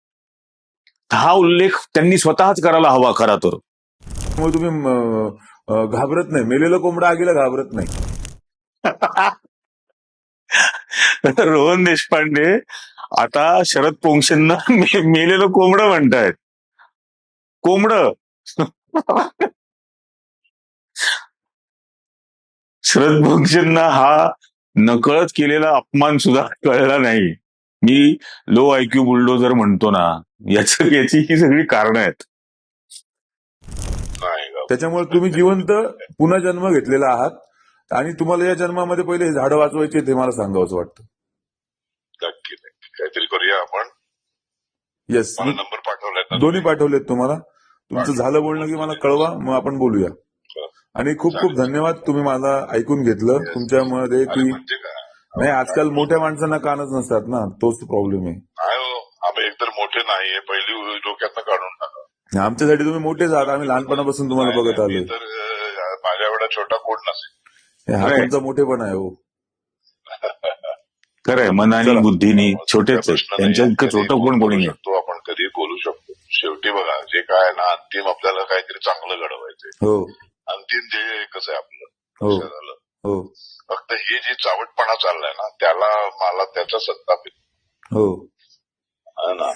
[SPEAKER 1] हा उल्लेख त्यांनी स्वतःच करायला हवा खरा तर.
[SPEAKER 2] तुम्ही घाबरत नाही, मेलेलं कोंबडं आगीला घाबरत नाही.
[SPEAKER 1] रोहन देशपांडे आता शरद पोंक्षेंना मेलेलं कोंबडं म्हणतायत. कोंबडं शरद पोंक्षेंना हा नकळत केलेला अपमान सुद्धा कळला नाही. मी लो आयक्यू बुलडोजर म्हणतो ना, याची ही सगळी कारणं आहेत.
[SPEAKER 2] त्याच्यामुळे तुम्ही जिवंत पुन्हा जन्म घेतलेला आहात आणि तुम्हाला या जन्मामध्ये पहिले हे झाडं वाचवायचे ते मला सांगावंच वाटतं.
[SPEAKER 3] नक्की नक्की काहीतरी करूया आपण.
[SPEAKER 2] येस,
[SPEAKER 3] मला नंबर पाठवलाय,
[SPEAKER 2] दोन्ही पाठवलेत तुम्हाला. तुमचं झालं बोलणं की मला कळवा, मग आपण बोलूया. आणि खूप खूप धन्यवाद, तुम्ही मला ऐकून घेतलं. तुमच्यामध्ये की नाही, आजकाल मोठ्या माणसांना कानच नसतात ना, तोच प्रॉब्लेम आहे.
[SPEAKER 3] आम्ही एकतर मोठे नाहीये, पहिली डोक्यातनं काढून टाका.
[SPEAKER 2] आमच्यासाठी तुम्ही मोठेच आहात, आम्ही लहानपणापासून तुम्हाला बघत आलोय.
[SPEAKER 3] तर माझ्या एवढा छोटा कोण नसेल.
[SPEAKER 2] हा
[SPEAKER 1] खरंय.
[SPEAKER 2] तुमचा मोठेपणा आहे हो.
[SPEAKER 1] खरंय, मनानी
[SPEAKER 2] चला.
[SPEAKER 1] बुद्धीनी
[SPEAKER 3] त्यामुळे
[SPEAKER 1] छोटेच
[SPEAKER 3] काय
[SPEAKER 1] आहेत,
[SPEAKER 3] प्रश्न नाही.
[SPEAKER 1] त्यांच्या इतकं
[SPEAKER 3] कधीही
[SPEAKER 1] छोटं
[SPEAKER 3] फोन
[SPEAKER 1] कोण कोणी
[SPEAKER 3] करू
[SPEAKER 1] नाही.
[SPEAKER 3] शकतो आपण, कधी बोलू शकतो. शेवटी बघा, जे काय आहे ना, अंतिम आपल्याला काहीतरी चांगलं घडवायचंय.
[SPEAKER 2] हो
[SPEAKER 3] अंतिम ध्येय एकच आहे आपलं.
[SPEAKER 2] हो
[SPEAKER 3] लक्षात आलं.
[SPEAKER 2] हो
[SPEAKER 3] फक्त ही जी चावटपणा चाललाय ना, त्याला मला त्याचा संताप येतो.
[SPEAKER 2] हो
[SPEAKER 3] है ना.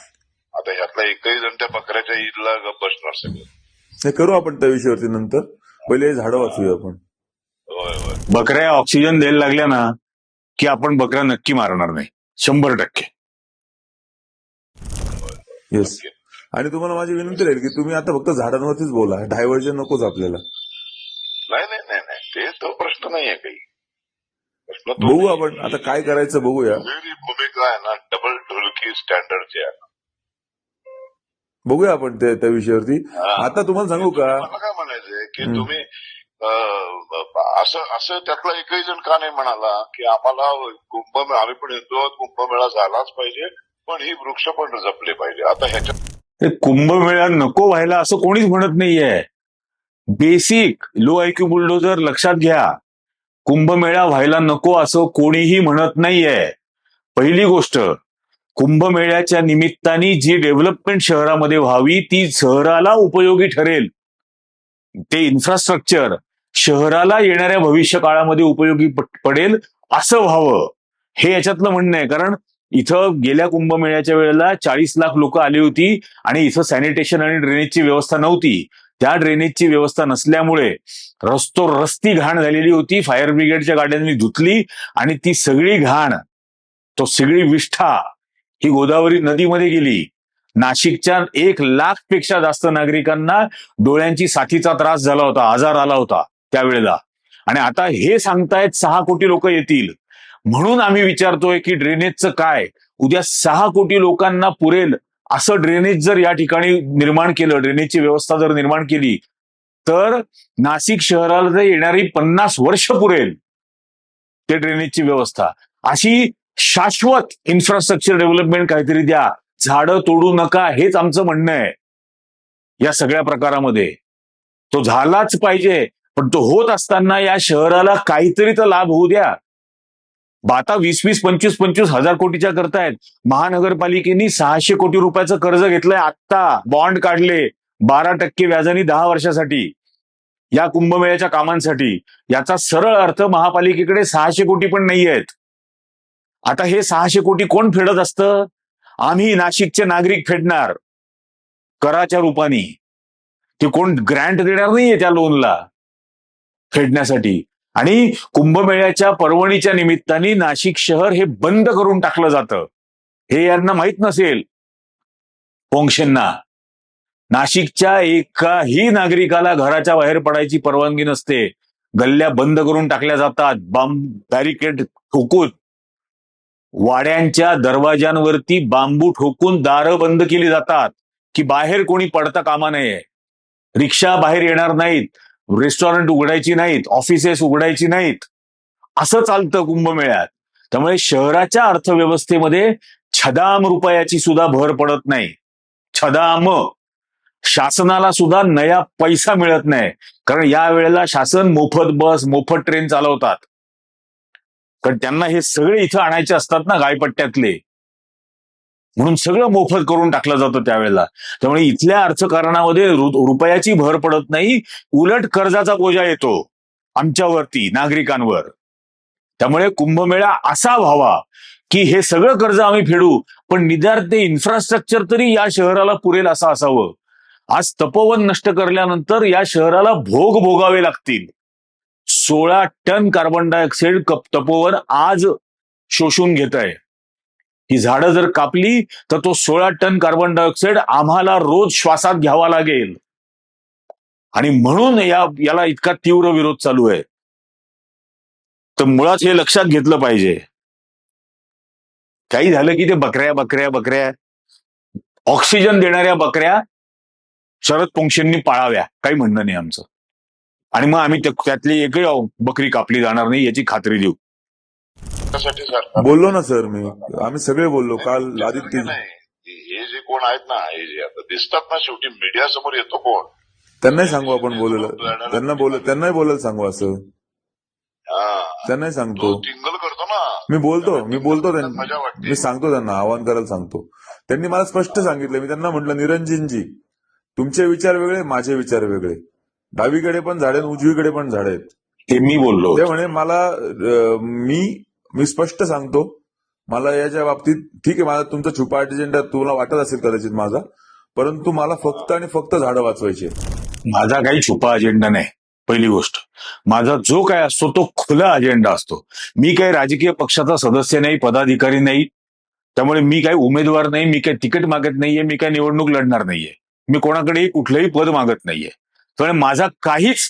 [SPEAKER 3] आता ह्यातला एकही जण त्या बकऱ्याच्या ईदला गप्प बसणार सगळं.
[SPEAKER 2] हे करू आपण त्या विषयावरती नंतर. पहिले हे झाडं वाचूया आपण.
[SPEAKER 3] होय होय.
[SPEAKER 1] बकऱ्या ऑक्सिजन द्यायला लागल्या ना की आपण बकऱ्या नक्की मारणार नाही, 100%.
[SPEAKER 2] येस. आणि तुम्हाला माझी विनंती राहील की तुम्ही आता फक्त झाडांवरतीच बोला, डायव्हर्जन नकोच आपल्याला.
[SPEAKER 3] नाही नाही नाही नाही, ते तो प्रश्न नाहीये काही. प्रश्न तो
[SPEAKER 2] बघू
[SPEAKER 3] नाही.
[SPEAKER 2] आपण आता काय करायचं बघूया.
[SPEAKER 3] मेरी भूमिका आहे ना, डबल ढोलकी स्टँडर्डची आहे.
[SPEAKER 2] बघूया आपण त्या विषयावरती.
[SPEAKER 3] हा.
[SPEAKER 2] आता तुम्हाला सांगू का,
[SPEAKER 3] मला काय म्हणायचंय की
[SPEAKER 2] हं.
[SPEAKER 3] तुम्ही असं त्यातला एकही जण का नाही म्हणाला की आम्हाला आम्ही पण येतो, कुंभमेळा झालाच पाहिजे, पण ही वृक्ष पण जपले पाहिजे. आता ह्याच्यात
[SPEAKER 1] ते कुंभमेळा नको व्हायला असं कोणीच म्हणत नाहीये. बेसिक लो आयक्यू बुलडोजर लक्षात घ्या. कुंभमेळा व्हायला नको असं कोणीही म्हणत नाहीये. पहिली गोष्ट, कुंभमेळ्याच्या निमित्ताने जी डेव्हलपमेंट शहरामध्ये व्हावी ती शहराला उपयोगी ठरेल. ते इन्फ्रास्ट्रक्चर शहराला येणाऱ्या भविष्य काळामध्ये उपयोगी पडेल असं व्हावं, हे याच्यातलं म्हणणं आहे. कारण इथं गेल्या कुंभमेळ्याच्या वेळेला 40 लाख लोक आली होती आणि इथं सॅनिटेशन आणि ड्रेनेजची व्यवस्था नव्हती. त्या ड्रेनेजची व्यवस्था नसल्यामुळे रस्ती घाण झालेली होती. फायर ब्रिगेडच्या गाड्यांनी धुतली आणि ती सगळी घाण, तो सगळी विष्ठा ही गोदावरी नदीमध्ये गेली. नाशिकच्या 1 लाखपेक्षा जास्त नागरिकांना डोळ्यांची साथीचा त्रास झाला होता, आजार आला होता त्यावेळेला. आणि आता हे सांगतायत 6 कोटी लोक येतील. म्हणून आम्ही विचारतोय की ड्रेनेजचं काय. उद्या 6 कोटी लोकांना पुरेल असं ड्रेनेज जर या ठिकाणी निर्माण केलं, ड्रेनेजची व्यवस्था जर निर्माण केली, तर नाशिक शहराला जर येणारी 50 वर्ष पुरेल ते ड्रेनेजची व्यवस्था. अशी शाश्वत इन्फ्रास्ट्रक्चर डेव्हलपमेंट काहीतरी द्या. झाडं तोडू नका, हेच आमचं म्हणणं आहे या सगळ्या प्रकारामध्ये. तो झालाच पाहिजे, पण तो होत असताना या शहराला काहीतरी तर लाभ होऊ द्या. आता 20-20, 25-25 हजार कोटीच्या करतायत. महानगरपालिकेनी 600 कोटी रुपयाचं कर्ज घेतलंय, आत्ता बॉन्ड काढले 12% व्याजाने 10 वर्षासाठी या कुंभमेळ्याच्या कामांसाठी. याचा सरळ अर्थ महापालिकेकडे 600 कोटी पण नाही आहेत. आता हे 600 कोटी कोण फेडत असतं? आम्ही नाशिकचे नागरिक फेडणार कराच्या रूपाने. ते कोण ग्रँट देणार नाहीये त्या लोनला फेडण्यासाठी. आणि कुंभमेळ्याच्या पर्वणीच्या निमित्ताने नाशिक शहर हे बंद करून टाकलं जातं, हे यांना माहित नसेल पोंक्षेंना. नाशिकच्या एकाही नागरिकाला घराच्या बाहेर पडायची परवानगी नसते. गल्ल्या बंद करून टाकल्या जातात, बॅरिकेड ठोकून. वाड्यांच्या दरवाजांवरती बांबू ठोकून दारं बंद केली जातात की बाहेर कोणी पडता कामा नये. रिक्षा बाहेर येणार नाहीत, रेस्टॉरंट उघडायची नाहीत, ऑफिसेस उघडायची नाहीत. असं चालतं कुंभमेळ्यात. त्यामुळे शहराच्या अर्थव्यवस्थेमध्ये छदाम रुपयाची सुद्धा भर पडत नाही. छदाम. शासनाला सुद्धा नया पैसा मिळत नाही, कारण या वेळेला शासन मोफत बस, मोफत ट्रेन चालवतात. कारण त्यांना हे सगळे इथं आणायचे असतात ना गायपट्ट्यातले, म्हणून सगळं मोफत करून टाकलं जातं त्यावेळेला. त्यामुळे इथल्या अर्थकारणामध्ये रुपयाची भर पडत नाही, उलट कर्जाचा बोजा येतो आमच्यावरती, नागरिकांवर. त्यामुळे कुंभमेळा असा व्हावा की हे सगळं कर्ज आम्ही फेडू, पण निदान ते इन्फ्रास्ट्रक्चर तरी या शहराला पुरेल असं असावं. आज तपोवन नष्ट करल्यानंतर या शहराला भोग भोगावे लागतील. 16 टन कार्बन डायऑक्साईड तपोवन आज शोषून घेत आहे. ही झाडं जर कापली तर तो 16 टन कार्बन डायऑक्साईड आम्हाला रोज श्वासात घ्यावा लागेल. आणि म्हणून याला इतका तीव्र विरोध चालू आहे. तर मुळात हे लक्षात घेतलं पाहिजे. काही झालं की ते बकऱ्या ऑक्सिजन देणाऱ्या बकऱ्या शरद पोंक्षेंनी पाळाव्या, काही म्हणणं नाही आमचं. आणि मग आम्ही त्यातली एकही बकरी कापली जाणार नाही याची खात्री देऊ.
[SPEAKER 3] त्यासाठी सरकार
[SPEAKER 2] बोललो ना सर, आम्ही सगळे बोललो काल. आदित्य
[SPEAKER 3] नाही, हे जे कोण आहेत ना, हे जे आता दिसतात ना, शेवटी मीडिया समोर येतो कोण?
[SPEAKER 2] त्यांनाही सांगू आपण बोलायला, त्यांनाही बोलायला सांगू असं, त्यांनाही
[SPEAKER 3] तो
[SPEAKER 2] सांगतो.
[SPEAKER 3] टिंगल करतो ना.
[SPEAKER 2] मी बोलतो
[SPEAKER 3] मजा
[SPEAKER 2] त्यांना,
[SPEAKER 3] वाटते.
[SPEAKER 2] मी सांगतो त्यांना, आवाहन करायला सांगतो. त्यांनी मला स्पष्ट सांगितलं, मी त्यांना म्हटलं, निरंजनजी तुमचे विचार वेगळे, माझे विचार वेगळे, डावीकडे पण झाडे उजवीकडे पण झाडे आहेत.
[SPEAKER 1] ते मी बोललो.
[SPEAKER 2] ते म्हणे मला मी स्पष्ट सांगतो, मला याच्या बाबतीत ठीक आहे, माझा तुमचा छुपा अजेंडा तुला वाटत असेल कदाचित माझा, परंतु मला फक्त आणि फक्त झाडं वाचवायची.
[SPEAKER 1] माझा काही छुपा अजेंडा नाही. पहिली गोष्ट, माझा जो काय असतो तो खुला अजेंडा असतो. मी काही राजकीय पक्षाचा सदस्य नाही, पदाधिकारी नाही, त्यामुळे मी काही उमेदवार नाही, मी काही तिकीट मागत नाहीये, मी काही निवडणूक लढणार नाहीये, मी कोणाकडेही कुठलंही पद मागत नाहीये. त्यामुळे माझा काहीच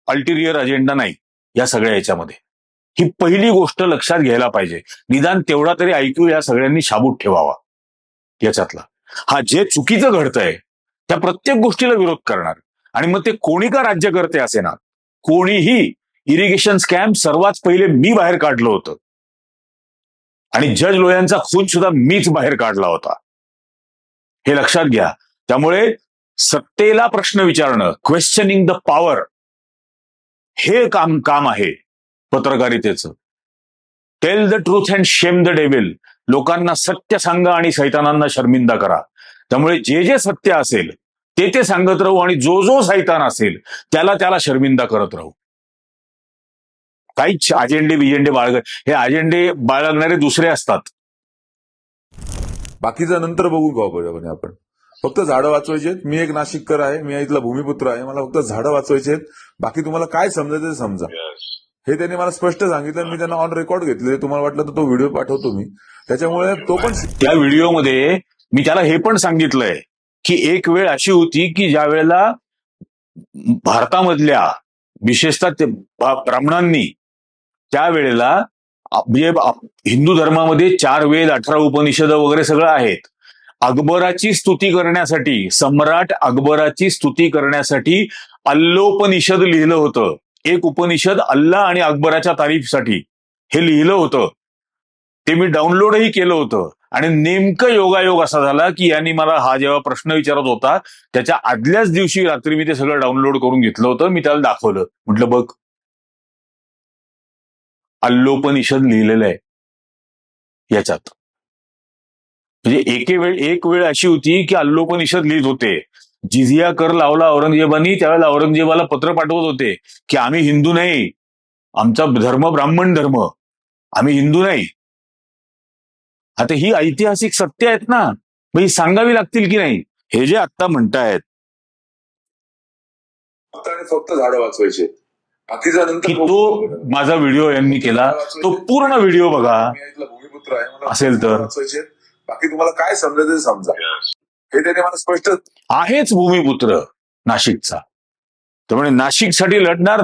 [SPEAKER 1] अल्टिरियर अजेंडा नाही या सगळ्या याच्यामध्ये. ही पहिली गोष्ट लक्षात घ्यायला पाहिजे. निदान तेवढा तरी ऐकू या सगळ्यांनी शाबूत ठेवावा याच्यातला. हा जे चुकीचं घडतंय त्या प्रत्येक गोष्टीला विरोध करणार, आणि मग ते कोणी का राज्यकर्ते असे ना, कोणीही. इरिगेशन स्कॅम सर्वात पहिले मी बाहेर काढलं होतं, आणि जज लोयांचा खून सुद्धा मीच बाहेर काढला होता, हे लक्षात घ्या. त्यामुळे सत्तेला प्रश्न विचारणं, क्वेश्चनिंग द पॉवर, हे काम आहे पत्रकारितेचं. Tail the truth and shame the devil. लोकांना सत्य सांगा आणि सैतानांना शर्मिंदा करा. त्यामुळे जे जे सत्य असेल ते सांगत राहू, आणि जो जो सैतान असेल त्याला शर्मिंदा करत राहू. काहीच अजेंडे बिजेंडे हे अजेंडे बाळगणारे दुसरे असतात.
[SPEAKER 2] बाकीचं नंतर बघू का आपण. फक्त झाडं वाचवायची आहेत. मी एक नाशिककर आहे, मी इथला भूमिपुत्र आहे, मला फक्त झाडं वाचवायची आहेत. बाकी तुम्हाला काय समजायचं ते समजा, हे त्यांनी मला स्पष्ट सांगितलं. मी त्यांना ऑन रेकॉर्ड घेतले. तुम्हाला वाटलं तर तो व्हिडिओ पाठवतो मी. त्याच्यामुळे तो पण,
[SPEAKER 1] त्या व्हिडिओमध्ये मी त्याला हे पण सांगितलंय की एक वेळ अशी होती की ज्या वेळेला भारतामधल्या विशेषतः ब्राह्मणांनी त्यावेळेला म्हणजे हिंदू धर्मामध्ये 4 वेद, 18 उपनिषद वगैरे सगळं आहेत. अकबराची स्तुती करण्यासाठी, सम्राट अकबराची स्तुती करण्यासाठी अल्लोपनिषद लिहिलं होतं. एक उपनिषद अल्ला आणि अकबराच्या तारीफसाठी हे लिहिलं होतं. ते मी डाउनलोडही केलं होतं. आणि नेमकं योगायोग असा झाला की यांनी मला हा जेव्हा प्रश्न विचारत होता त्याच्या आदल्याच दिवशी रात्री मी ते सगळं डाउनलोड करून घेतलं होतं. मी त्याला दाखवलं, म्हटलं बघ, अल्लोपनिषद लिहिलेलं आहे याच्यात. म्हणजे एक वेळ अशी होती की अल्लोपनिषद लिहित होते. जिझिया कर लावला औरंगजेबानी, त्यावेळेला औरंगजेबाला पत्र पाठवत होते की आम्ही हिंदू नाही, आमचा धर्म ब्राह्मण धर्म, आम्ही हिंदू नाही. आता ही ऐतिहासिक सत्य आहेत ना, मग ही सांगावी लागतील की नाही. हे जे आत्ता म्हणतायत
[SPEAKER 2] फक्त झाडं वाचवायचे, बाकीचा नंतर
[SPEAKER 1] की तो माझा व्हिडिओ यांनी केला, तो पूर्ण व्हिडिओ बघा
[SPEAKER 2] भूमिपुत्र आहे, मला
[SPEAKER 1] असेल तर.
[SPEAKER 2] वाचवायचे. बाकी तुम्हाला काय समजायचं समजा, हे त्याने मला स्पष्ट.
[SPEAKER 1] आहेच भूमिपुत्र नाशिकचा, त्यामुळे नाशिकसाठी लढणार,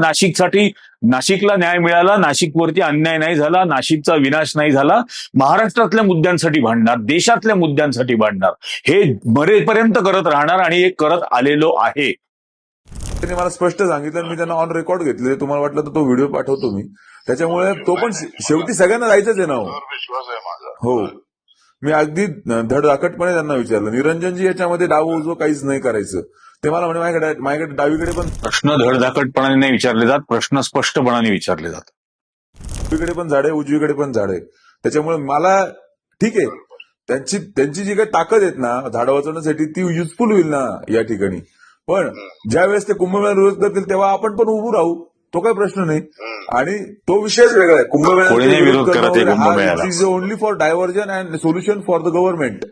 [SPEAKER 1] नाशिकला न्याय मिळाला, नाशिकवरती अन्याय नाही झाला, नाशिकचा विनाश नाही झाला, महाराष्ट्रातल्या मुद्द्यांसाठी भांडणार, देशातल्या मुद्द्यांसाठी भांडणार, हे मरेपर्यंत करत राहणार, आणि हे करत आलेलो आहे.
[SPEAKER 2] त्यांनी मला स्पष्ट सांगितलं. मी त्यांना ऑन रेकॉर्ड घेतले. तुम्हाला वाटलं तर तो व्हिडिओ पाठवतो मी. त्याच्यामुळे तो पण शेवटी सगळ्यांना जायचंच आहे ना.
[SPEAKER 3] विश्वास आहे माझा.
[SPEAKER 2] हो, मी अगदी धडधाकटपणे त्यांना विचारलं, निरंजनजी याच्यामध्ये डाव उजवं काहीच नाही करायचं. ते मला म्हणे माझ्याकडे डावीकडे पण
[SPEAKER 1] प्रश्न धडधाकटपणाने नाही विचारले जात, प्रश्न स्पष्टपणाने विचारले जातात.
[SPEAKER 2] डावीकडे पण झाडे, उजवीकडे पण झाडे. त्याच्यामुळे मला ठीक आहे, त्यांची जी काही ताकद आहेत ना झाडं वाचवण्यासाठी, ती युजफुल होईल ना या ठिकाणी. पण ज्या वेळेस ते कुंभमेळा विरोध करतील तेव्हा आपण पण उभं राहू, तो काही प्रश्न नाही. आणि तो विषयच वेगळा आहे.
[SPEAKER 1] कोणी विरोध करत आहे कुंभमेळ्याला.
[SPEAKER 2] Is only for diversion and solution for the government.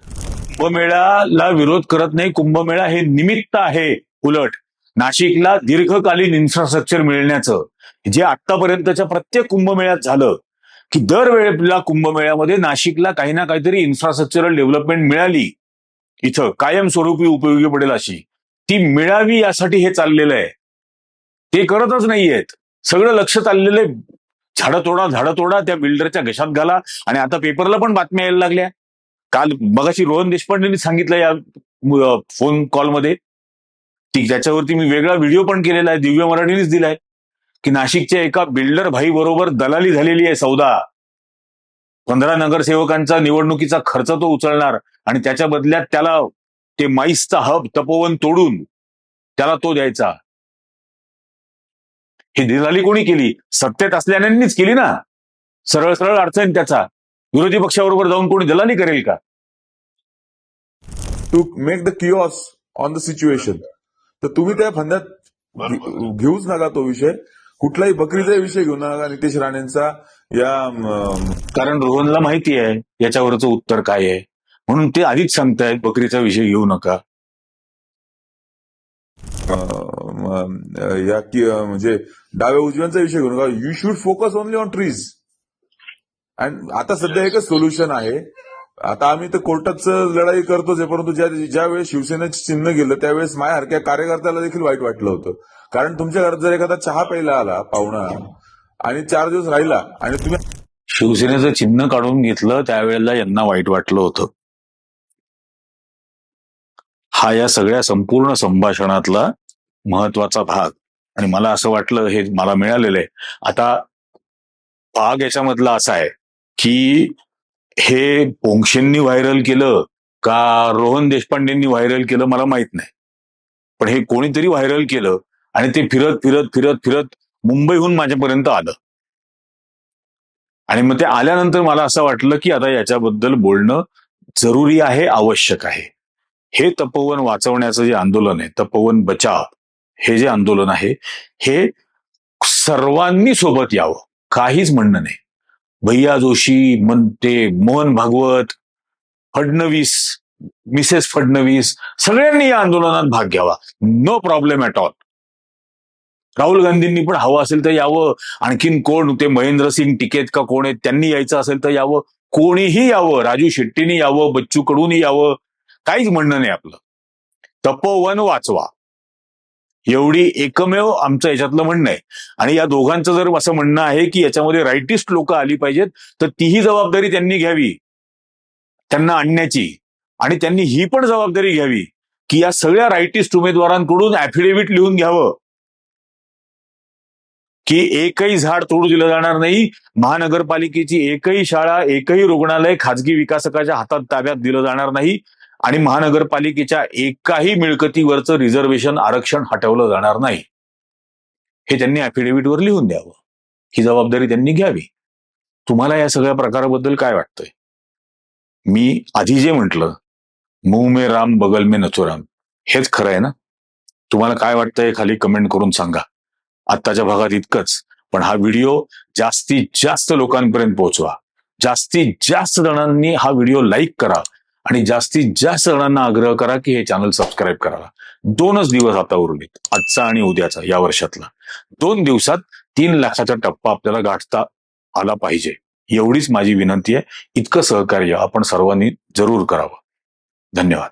[SPEAKER 1] कुंभमेळ्याला विरोध करत नाही. कुंभमेळा हे निमित्त आहे. उलट नाशिकला दीर्घकालीन इन्फ्रास्ट्रक्चर मिळण्याचं, जे आतापर्यंतच्या प्रत्येक कुंभमेळ्यात झालं की दरवेळेला कुंभमेळ्यामध्ये नाशिकला काही ना काहीतरी इन्फ्रास्ट्रक्चरल डेव्हलपमेंट मिळाली, इथं कायमस्वरूपी उपयोगी पडेल अशी, ती मिळावी यासाठी हे चाललेलं आहे. ते करतच नाहीयेत. सगळं लक्ष चाललेलं आहे झाडं तोडा, त्या बिल्डरच्या घशात घाला. आणि आता पेपरला पण बातम्या यायला लागल्या. काल मगाशी रोहन देशपांडेंनी सांगितलं या फोन कॉलमध्ये, त्याच्यावरती मी वेगळा व्हिडिओ पण केलेला आहे, दिव्य मराठीनेच दिलाय, की नाशिकच्या एका बिल्डर भाई बरोबर दलाली झालेली आहे. 15 नगरसेवकांचा निवडणुकीचा खर्च तो उचलणार, आणि त्याच्या बदल्यात त्याला ते माईसचा हब तपोवन तोडून त्याला तो द्यायचा. ही दिलाली कोणी केली? सत्तेत असल्यानेच केली ना. सरळ सरळ अर्थ आहे त्याचा. विरोधी पक्षाबरोबर जाऊन कोणी दलाली करेल का?
[SPEAKER 2] To make the chaos on the situation. तर तुम्ही त्या फंद्यात घेऊच नका तो विषय. कुठलाही बकरीचा विषय घेऊ नका नितेश राणेंचा.
[SPEAKER 1] कारण रोहनला माहिती आहे याच्यावरचं उत्तर काय आहे, म्हणून ते आधीच सांगतायत बकरीचा विषय घेऊ नका.
[SPEAKER 2] म्हणजे डाव्या उजव्यांचा विषय घेऊ नका. You should focus only on trees. And आता सध्या एकच सोल्युशन आहे. आता आम्ही तर कोर्टाच लढाई करतोच आहे, परंतु ज्या वेळेस शिवसेनेचं चिन्ह गेलं त्यावेळेस माझ्यासारख्या कार्यकर्त्याला देखील वाईट वाटलं होतं. कारण तुमच्या घरात जर एखादा चहा प्यायला आला पाहुणा आणि 4 दिवस राहिला आणि तुम्ही
[SPEAKER 1] शिवसेनेचं चिन्ह काढून घेतलं त्यावेळेला यांना वाईट वाटलं होतं. हा या सगळ्या संपूर्ण संभाषणातला महत्वाचा भाग. आणि मला असं वाटलं हे मला मिळालेलं आहे. आता भाग याच्यामधला असा आहे की हे पोंक्षेंनी व्हायरल केलं का रोहन देशपांडेंनी व्हायरल केलं मला माहित नाही, पण हे कोणीतरी व्हायरल केलं आणि ते फिरत फिरत फिरत फिरत मुंबईहून माझ्यापर्यंत आलं. आणि मग ते आल्यानंतर मला असं वाटलं की आता याच्याबद्दल बोलणं जरुरी आहे, आवश्यक आहे. हे तपोवन वाचवण्याचं जे आंदोलन आहे, तपोवन बचाव हे जे आंदोलन आहे, हे सर्वांनी सोबत यावं, काहीच म्हणणं नाही. भैया जोशी, ते मोहन भागवत, फडणवीस, मिसेस फडणवीस, सगळ्यांनी या आंदोलनात भाग घ्यावा. No problem at all. Rahul गांधींनी पण हवं असेल तर यावं. आणखीन कोण, ते महेंद्रसिंग टिकेत का कोण आहेत, त्यांनी यायचं असेल तर यावं. कोणीही यावं. राजू शेट्टीनी यावं, बच्चू कडूनी यावं, काहीच म्हणणं नाही आपलं. तपोवन वाचवा एवढी एकमेव आमचं याच्यातलं म्हणणं आहे. आणि या दोघांचं जर असं म्हणणं आहे की याच्यामध्ये राईटिस्ट लोक आली पाहिजेत, तर तीही जबाबदारी त्यांनी घ्यावी त्यांना आणण्याची. आणि त्यांनी ही पण जबाबदारी घ्यावी की या सगळ्या राईटिस्ट उमेदवारांकडून ऍफिडेव्हिट लिहून घ्यावं की एकही झाड तोडू दिलं जाणार नाही, महानगरपालिकेची एकही शाळा, एकही रुग्णालय खाजगी विकासकाच्या हातात ताब्यात दिलं जाणार नाही, आणि महानगरपालिकेच्या एकाही मिळकतीवरचं रिझर्वेशन, आरक्षण हटवलं जाणार नाही. हे त्यांनी ऍफिडेव्हिटवर लिहून द्यावं. ही जबाबदारी त्यांनी घ्यावी. तुम्हाला या सगळ्या प्रकाराबद्दल काय वाटतंय? मी आधी जे म्हटलं, मुंह में राम बगल में नथुराम, हेच खरं आहे ना? तुम्हाला काय वाटतंय खाली कमेंट करून सांगा. आत्ताच्या भागात इतकंच, पण हा व्हिडिओ जास्तीत जास्त लोकांपर्यंत पोहोचवा. जास्तीत जास्त जणांनी हा व्हिडिओ लाईक करा आणि जास्तीत जास्त जणांना आग्रह करा की हे चॅनल सबस्क्राईब करावा. 2च दिवस आता उरलेत, आजचा आणि उद्याचा, या वर्षातला. 2 दिवसात 3 लाखाचा टप्पा आपल्याला गाठता आला पाहिजे, एवढीच माझी विनंती आहे. इतकं सहकार्य आपण सर्वांनी जरूर करावं. धन्यवाद.